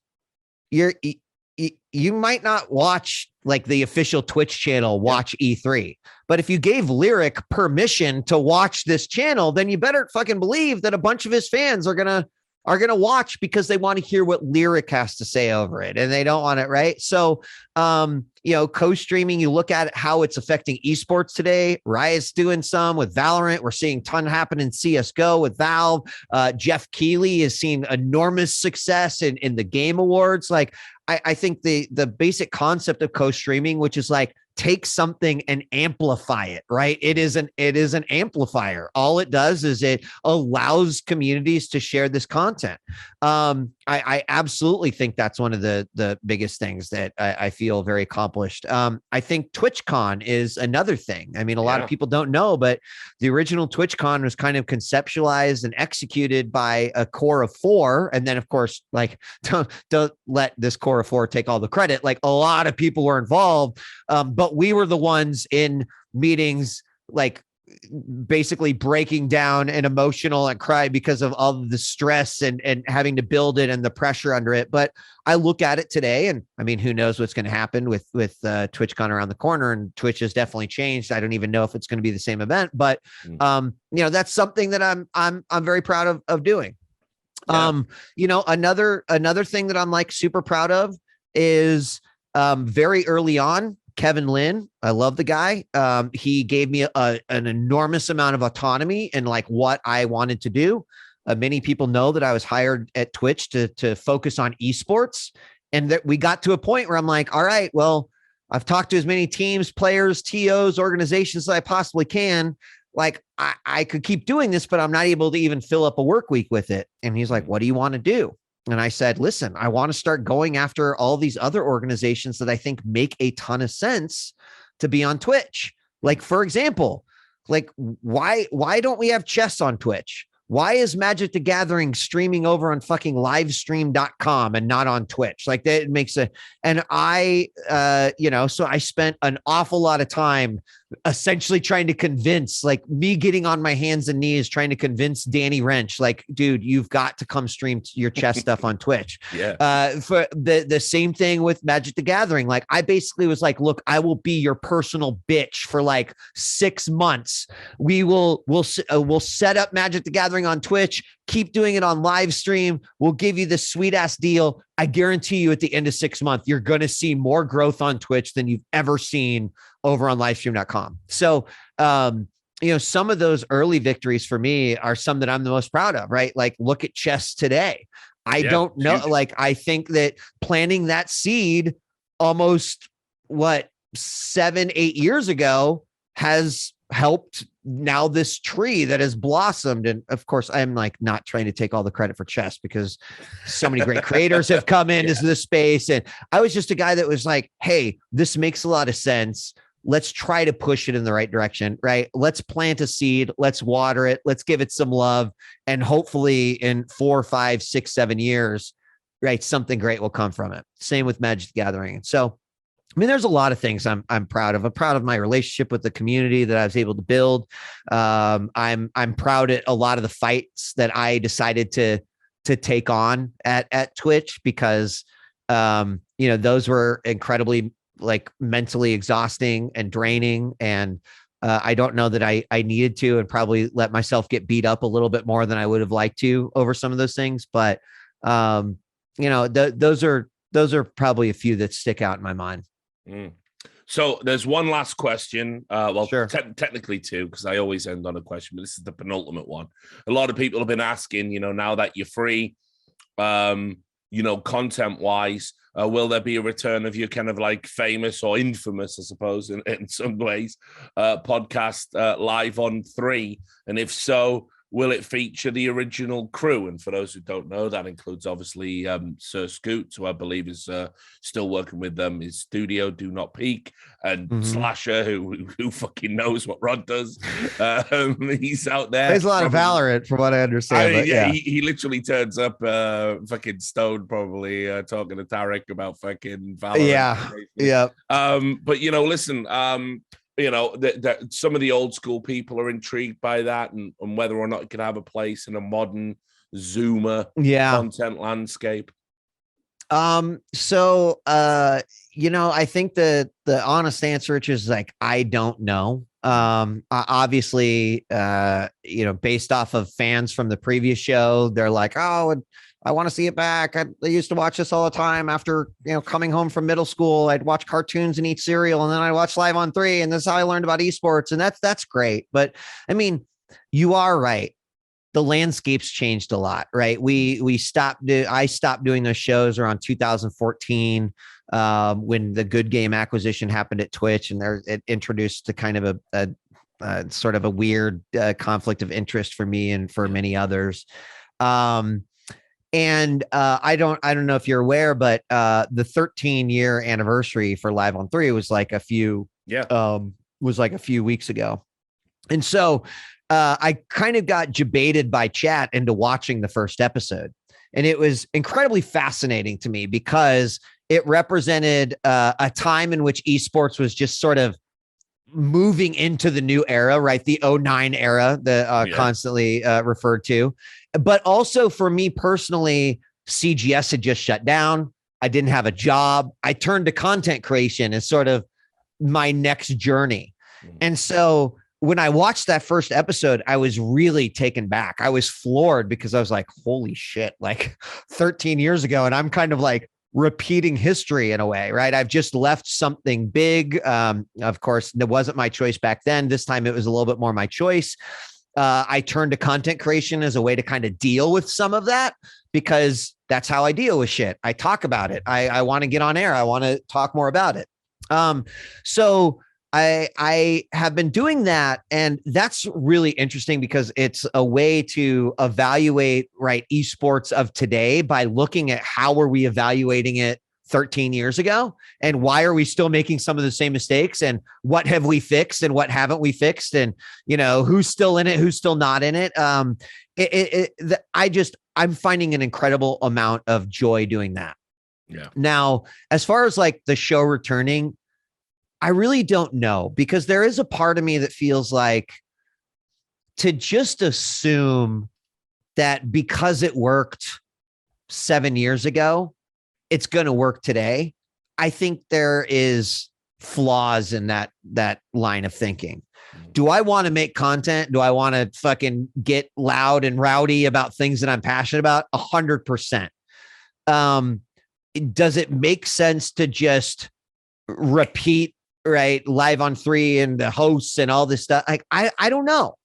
you might not watch like the official Twitch channel, watch E3. But if you gave Lyric permission to watch this channel, then you better fucking believe that a bunch of his fans are gonna watch, because they want to hear what Lyric has to say over it, and they don't want it, right? So, co-streaming, you look at how it's affecting esports today. Riot's doing some with Valorant. We're seeing a ton happen in CSGO with Valve. Jeff Keighley has seen enormous success in the Game Awards. Like, I think the basic concept of co-streaming, which is like, take something and amplify it, right? It is an amplifier. All it does is it allows communities to share this content. I absolutely think that's one of the biggest things that I feel very accomplished. I think TwitchCon is another thing. I mean, a lot of people don't know, but the original TwitchCon was kind of conceptualized and executed by a core of 4. And then, of course, like, don't let this core of 4 take all the credit. Like, a lot of people were involved, but we were the ones in meetings, like, basically breaking down and emotional and cry because of all of the stress and having to build it and the pressure under it. But I look at it today, and I mean, who knows what's going to happen with TwitchCon around the corner, and Twitch has definitely changed. I don't even know if it's going to be the same event, but that's something that I'm very proud of doing. Yeah. Another thing that I'm like super proud of is very early on, Kevin Lin. I love the guy. He gave me an enormous amount of autonomy in like what I wanted to do. Many people know that I was hired at Twitch to focus on esports, and that we got to a point where I'm like, all right, well, I've talked to as many teams, players, TOs, organizations as I possibly can. Like, I could keep doing this, but I'm not able to even fill up a work week with it. And he's like, what do you want to do? And I said, listen, I want to start going after all these other organizations that I think make a ton of sense to be on Twitch. Like, for example, like, why don't we have chess on Twitch? Why is Magic the Gathering streaming over on fucking livestream.com and not on Twitch? Like, that makes a, and I, so I spent an awful lot of time essentially trying to convince, like, me getting on my hands and knees, trying to convince Danny Wrench, like, dude, you've got to come stream your chess stuff on Twitch. Yeah. For the same thing with Magic the Gathering. Like, I basically was like, look, I will be your personal bitch for like 6 months. We'll set up Magic the Gathering on Twitch, keep doing it on live stream. We'll give you this sweet ass deal. I guarantee you at the end of 6 months, you're going to see more growth on Twitch than you've ever seen over on livestream.com. So, some of those early victories for me are some that I'm the most proud of, right? Like, look at chess today. I don't know. Huge. Like, I think that planting that seed almost 7-8 years ago has helped now this tree that has blossomed. And of course, I'm like not trying to take all the credit for chess, because so many great creators have come into this space. And I was just a guy that was like, hey, this makes a lot of sense. Let's try to push it in the right direction, right? Let's plant a seed. Let's water it. Let's give it some love. And hopefully in 4, 5, 6, 7 years, right, something great will come from it. Same with Magic the Gathering. And so, I mean, there's a lot of things I'm proud of. I'm proud of my relationship with the community that I was able to build. I'm proud at a lot of the fights that I decided to take on at Twitch, because those were incredibly like mentally exhausting and draining. And I don't know that I needed to, and probably let myself get beat up a little bit more than I would have liked to over some of those things. But those are probably a few that stick out in my mind. So there's one last question. Sure. Technically two, because I always end on a question, but this is the penultimate one. A lot of people have been asking, now that you're free, content wise, will there be a return of your kind of like famous or infamous, I suppose, in some ways, podcast Live on 3? And if so, will it feature the original crew? And for those who don't know, that includes obviously Sir Scoot, who I believe is still working with his studio, Do Not Peak, and Slasher, who fucking knows what Rod does. He's out there. There's a lot of Valorant, from what I understand. He literally turns up fucking stoned, probably talking to Tarek about fucking Valorant. Yeah. But listen. That some of the old school people are intrigued by that, and whether or not it could have a place in a modern Zoomer content landscape. I think the honest answer, which is like, I don't know. Obviously, based off of fans from the previous show, they're like, oh, I want to see it back. I used to watch this all the time after, coming home from middle school. I'd watch cartoons and eat cereal, and then I'd watch Live on 3. And this is how I learned about esports. And that's great. But I mean, you are right. The landscape's changed a lot, right? I stopped doing those shows around 2014, when the Good Game acquisition happened at Twitch, and it introduced the kind of a sort of a weird conflict of interest for me and for many others. And I don't know if you're aware, but the 13-year anniversary for Live on 3 was like a few weeks ago. And so I kind of got debated by chat into watching the first episode. And it was incredibly fascinating to me, because it represented a time in which esports was just sort of moving into the new era, right? The 2009 era, constantly referred to. But also for me personally, CGS had just shut down. I didn't have a job. I turned to content creation as sort of my next journey. And so when I watched that first episode, I was really taken back. I was floored, because I was like, holy shit, like 13 years ago. And I'm kind of like repeating history in a way, right? I've just left something big. Of course, it wasn't my choice back then. This time it was a little bit more my choice. I turned to content creation as a way to kind of deal with some of that, because that's how I deal with shit. I talk about it. I want to get on air. I want to talk more about it. So I have been doing that, and that's really interesting, because it's a way to evaluate, right, esports of today by looking at how were we evaluating it 13 years ago, and why are we still making some of the same mistakes, and what have we fixed and what haven't we fixed, and who's still in it, who's still not in it. I'm finding an incredible amount of joy doing that. Yeah. Now, as far as like the show returning, I really don't know, because there is a part of me that feels like to just assume that because it worked 7 years ago, it's going to work today. I think there is flaws in that line of thinking. Do I want to make content? Do I want to fucking get loud and rowdy about things that I'm passionate about? 100%. Does it make sense to just repeat, right, Live on 3 and the hosts and all this stuff? Like, I don't know.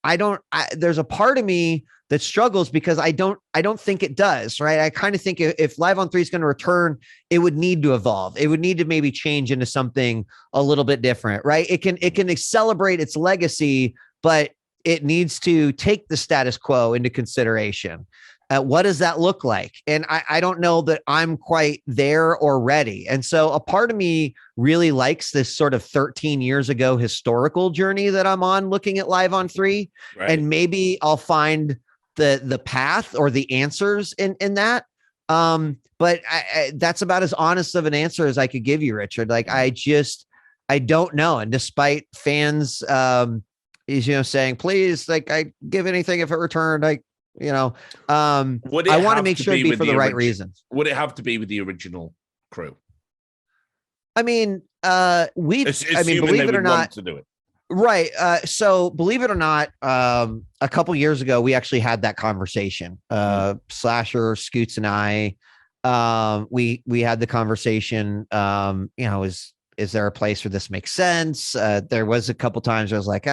There's a part of me that struggles, because I don't think it does, right? I kind of think if Live on 3 is going to return, it would need to evolve. It would need to maybe change into something a little bit different, right? It can celebrate its legacy, but it needs to take the status quo into consideration. What does that look like? And I don't know that I'm quite there or ready. And so a part of me really likes this sort of 13 years ago historical journey that I'm on, looking at Live on 3. Right. And maybe I'll find the path or the answers in that. But that's about as honest of an answer as I could give you, Richard. Like, I don't know. And despite fans, saying, please, like, I give anything if it returned, I want to make sure it'd be for the right reasons. Would it have to be with the original crew? I mean, believe it or not, to do it. Right. So believe it or not, a couple years ago, we actually had that conversation. Slasher, Scoots, and I, we had the conversation. Is there a place where this makes sense? There was a couple times I was like,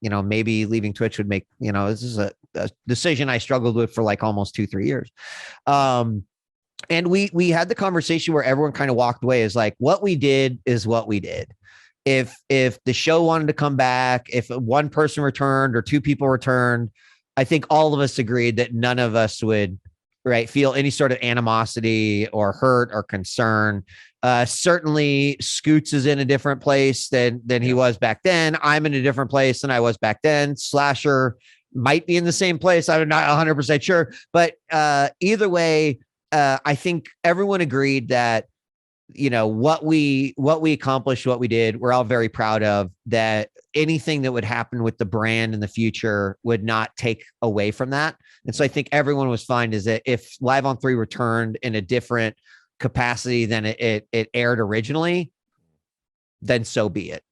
maybe leaving Twitch would make, this is a decision I struggled with for like almost 2-3 years. And we had the conversation where everyone kind of walked away is like, what we did is what we did. If the show wanted to come back, if one person returned or 2 people returned, I think all of us agreed that none of us would feel any sort of animosity or hurt or concern. Certainly Scoots is in a different place than he was back then. I'm in a different place than I was back then. Slasher might be in the same place. I'm not 100% sure, but either way, I think everyone agreed that, what we accomplished, what we did, we're all very proud of. That anything that would happen with the brand in the future would not take away from that. And so I think everyone was fine is that if Live on 3 returned in a different capacity than it aired originally, then so be it.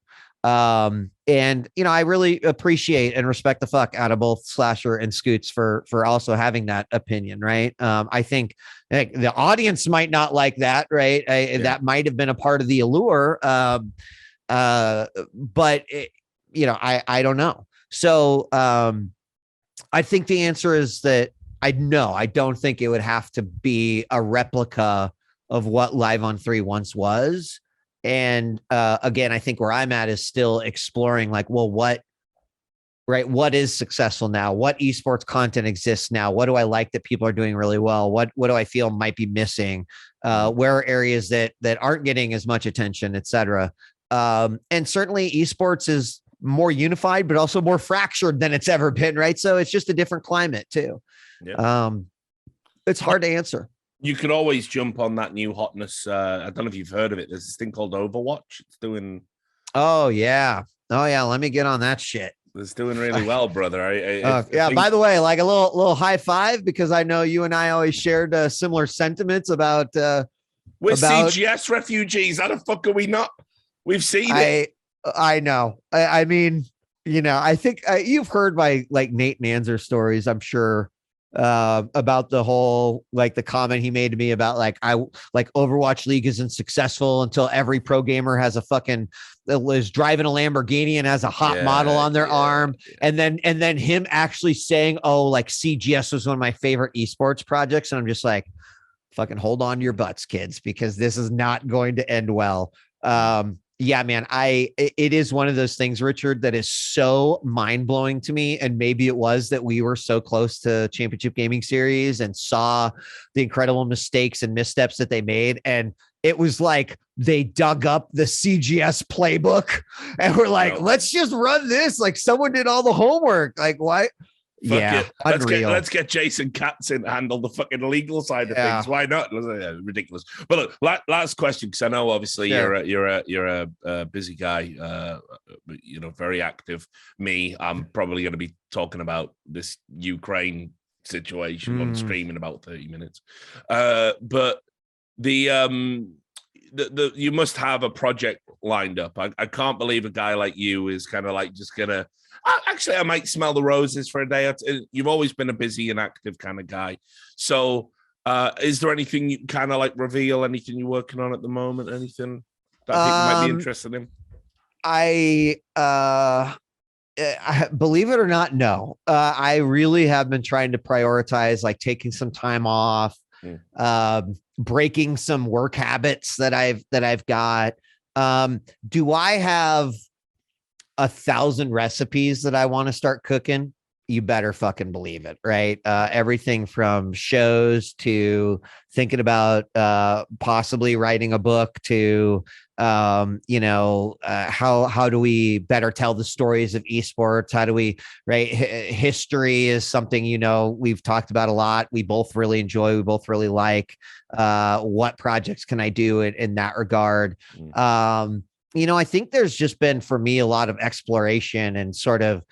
And I really appreciate and respect the fuck out of both Slasher and Scoots for also having that opinion. Right. I think the audience might not like that. Right. That might have been a part of the allure. But I don't know. So, I think the answer is that I don't think it would have to be a replica of what Live on 3 once was. And again, I think where I'm at is still exploring like, well, what is successful now? What esports content exists now? What do I like that people are doing really well? What do I feel might be missing? Where are areas that aren't getting as much attention, et cetera? And certainly esports is more unified, but also more fractured than it's ever been. Right. So it's just a different climate too. Yeah. It's hard to answer. You could always jump on that new hotness. I don't know if you've heard of it. There's this thing called Overwatch. It's doing. Oh yeah. Let me get on that shit. It's doing really well, brother. I think... By the way, like a little high five, because I know you and I always shared similar sentiments about. We're CGS refugees. How the fuck are we not? We've seen it. I know. I mean, I think you've heard my like Nate Nanzer stories, I'm sure, about the whole, like the comment he made to me about like Overwatch League isn't successful until every pro gamer has is driving a Lamborghini and has a hot model on their arm. And then him actually saying, oh, like CGS was one of my favorite esports projects. And I'm just like, fucking hold on to your butts, kids, because this is not going to end well. Yeah, man, it is one of those things, Richard, that is so mind blowing to me. And maybe it was that we were so close to Championship Gaming Series and saw the incredible mistakes and missteps that they made. And it was like they dug up the CGS playbook and we're like, let's just run this. Like someone did all the homework. Like, why? Let's get Jason Katz in to handle the fucking legal side of things. Why not? Ridiculous. But look, last question, because I know obviously you're a busy guy, very active. Me, I'm probably going to be talking about this Ukraine situation on stream in about 30 minutes. But the you must have a project lined up. I can't believe a guy like you is kind of like just gonna. Actually, I might smell the roses for a day. You've always been a busy and active kind of guy. So is there anything you kind of like reveal? Anything you're working on at the moment? Anything that people might be interested in? I believe it or not, no. I really have been trying to prioritize like taking some time off, breaking some work habits that I've got. Do I have 1,000 recipes that I want to start cooking? you better fucking believe it, right? Everything from shows to thinking about possibly writing a book to how do we better tell the stories of esports? How do we, right? History is something, we've talked about a lot. We both really enjoy, we both really like. What projects can I do in that regard? I think there's just been, for me, a lot of exploration and sort of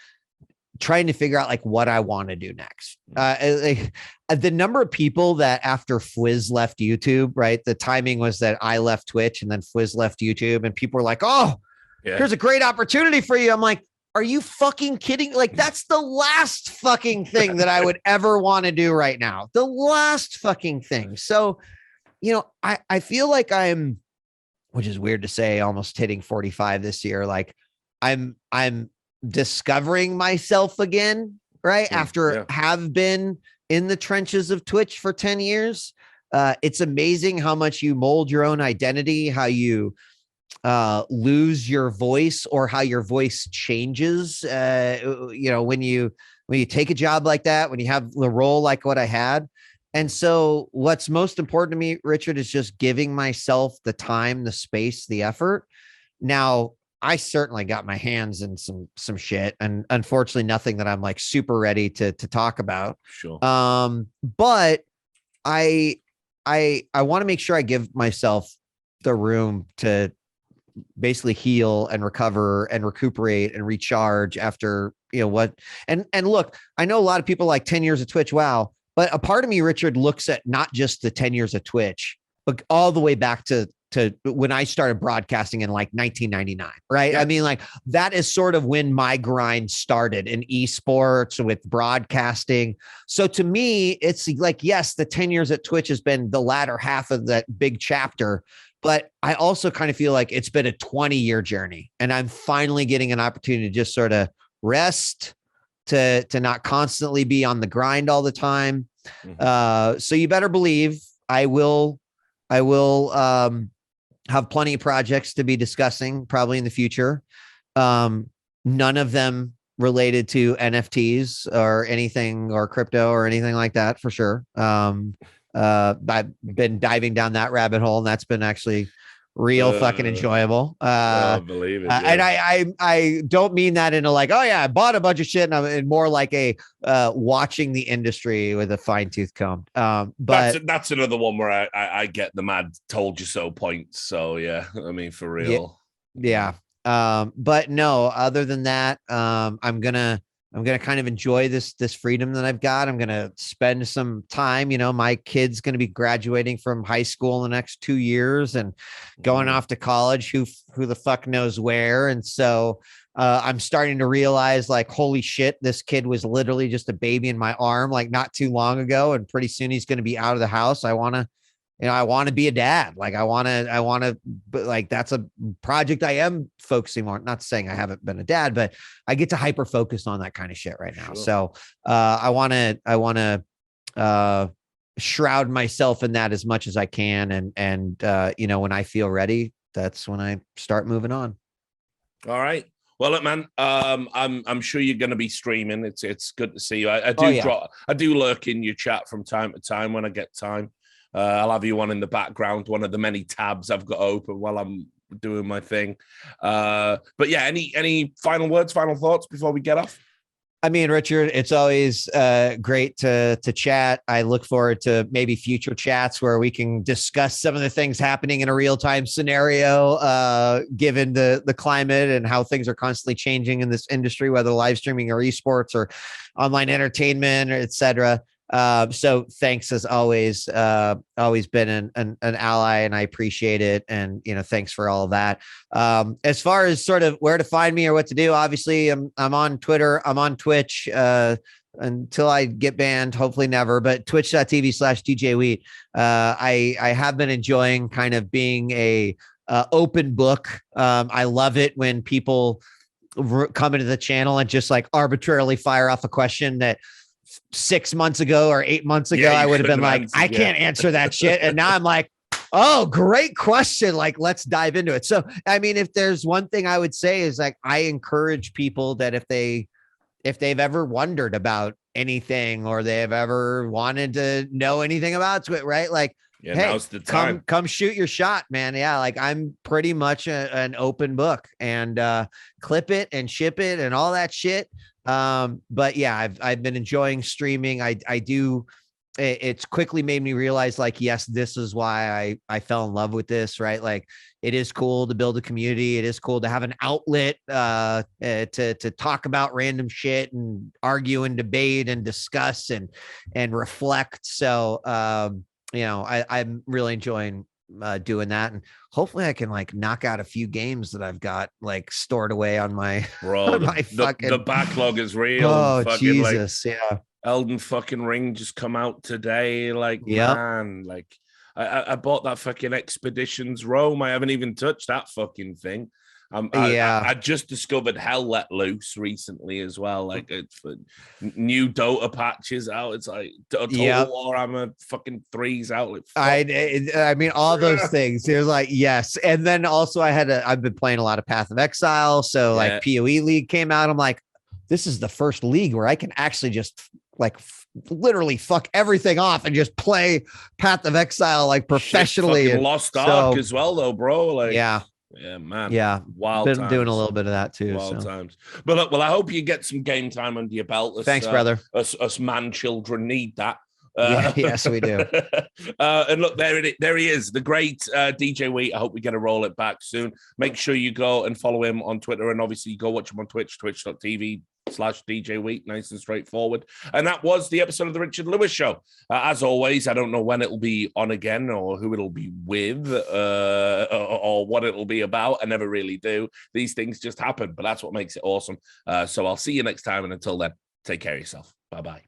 trying to figure out like what I want to do next. The number of people that after Fwiz left YouTube, right? The timing was that I left Twitch and then Fwiz left YouTube, and people were like, "Oh, here's a great opportunity for you." I'm like, "Are you fucking kidding? Like, that's the last fucking thing that I would ever want to do right now. The last fucking thing." So, I feel like I'm, which is weird to say, almost hitting 45 this year. Like I'm discovering myself again, right? After have been in the trenches of Twitch for 10 years. It's amazing how much you mold your own identity, how you lose your voice, or how your voice changes. When you take a job like that, when you have the role like what I had. And so what's most important to me, Richard, is just giving myself the time, the space, the effort. Now, I certainly got my hands in some shit, and unfortunately nothing that I'm like super ready to talk about. Sure. But I want to make sure I give myself the room to basically heal and recover and recuperate and recharge after, and look, I know a lot of people like 10 years of Twitch. Wow. But a part of me, Richard, looks at not just the 10 years of Twitch, but all the way back to when I started broadcasting in like 1999, right? Yeah. I mean, like that is sort of when my grind started in esports with broadcasting. So to me, it's like, yes, the 10 years at Twitch has been the latter half of that big chapter, but I also kind of feel like it's been a 20-year journey, and I'm finally getting an opportunity to just sort of rest, to not constantly be on the grind all the time. So you better believe I will have plenty of projects to be discussing probably in the future. None of them related to NFTs or anything, or crypto or anything like that, for sure. I've been diving down that rabbit hole, and that's been actually real fucking enjoyable. I believe it. Yeah. And I don't mean that in a like, oh yeah, I bought a bunch of shit, and I'm more like a watching the industry with a fine tooth comb. But that's another one where I get the mad told you so points. So yeah, I mean, for real. Yeah. But no, other than that, I'm gonna kind of enjoy this freedom that I've got. I'm going to spend some time, my kid's going to be graduating from high school in the next 2 years and going off to college, who the fuck knows where. And so I'm starting to realize like, holy shit, this kid was literally just a baby in my arm, like not too long ago. And pretty soon he's going to be out of the house. I want to be a dad. Like I want to, like, that's a project I am focusing on. Not saying I haven't been a dad, but I get to hyper focus on that kind of shit right now. Sure. So I want to shroud myself in that as much as I can. And when I feel ready, that's when I start moving on. All right. Well, look, man, I'm sure you're going to be streaming. It's good to see you. I do lurk in your chat from time to time when I get time. I'll have you on in the background, one of the many tabs I've got open while I'm doing my thing. But yeah, any final words, final thoughts before we get off? I mean, Richard, it's always great to chat. I look forward to maybe future chats where we can discuss some of the things happening in a real-time scenario, given the climate and how things are constantly changing in this industry, whether live streaming or esports or online entertainment, et cetera. So thanks as always, always been an ally, and I appreciate it. And, thanks for all of that. As far as sort of where to find me or what to do, obviously I'm on Twitter, I'm on Twitch, until I get banned, hopefully never, but twitch.tv/DJWheat. I have been enjoying kind of being a, open book. I love it when people come into the channel and just like arbitrarily fire off a question that 6 months ago or 8 months ago, I would have been like, I can't answer that shit. And now I'm like, oh, great question. Like, let's dive into it. So, I mean, if there's one thing I would say is like, I encourage people that if they if they've ever wondered about anything or they've ever wanted to know anything about Twitch, right? Like, Yeah, hey, now's the time. Come shoot your shot, man. Yeah, like I'm pretty much an open book, and clip it and ship it and all that shit. But yeah, I've been enjoying streaming. I do. It's quickly made me realize, like, yes, this is why I fell in love with this, right? Like, it is cool to build a community. It is cool to have an outlet to talk about random shit and argue and debate and discuss and reflect. So I'm really enjoying doing that, and hopefully I can like knock out a few games that I've got like stored away on my the backlog is real. Oh, Jesus, yeah. Elden fucking Ring just come out today. Like, yep. Man, like I bought that fucking Expeditions Rome. I haven't even touched that fucking thing. I just discovered Hell Let Loose recently as well. Like, it's for new Dota patches out. It's like Total Warhammer fucking 3's out. Like, I mean, all those things. There's like, yes. And then also I've been playing a lot of Path of Exile. So like PoE League came out. I'm like, this is the first league where I can actually just like literally fuck everything off and just play Path of Exile like professionally. And Lost Ark as well, though, bro. Like, yeah, man. Yeah, wild been times. doing a little bit of that too. Wild times. But look, well, I hope you get some game time under your belt. Thanks, brother. Us man children need that. Yes, we do. And look, there he is, the great DJWheat. I hope we get to roll it back soon. Make sure you go and follow him on Twitter, and obviously go watch him on Twitch, twitch.tv/DJWheat. Nice and straightforward. And that was the episode of the Richard Lewis Show. As always, I don't know when it'll be on again or who it'll be with or what it'll be about. I never really do. These things just happen, but that's what makes it awesome. So I'll see you next time, and until then, take care of yourself. Bye-bye.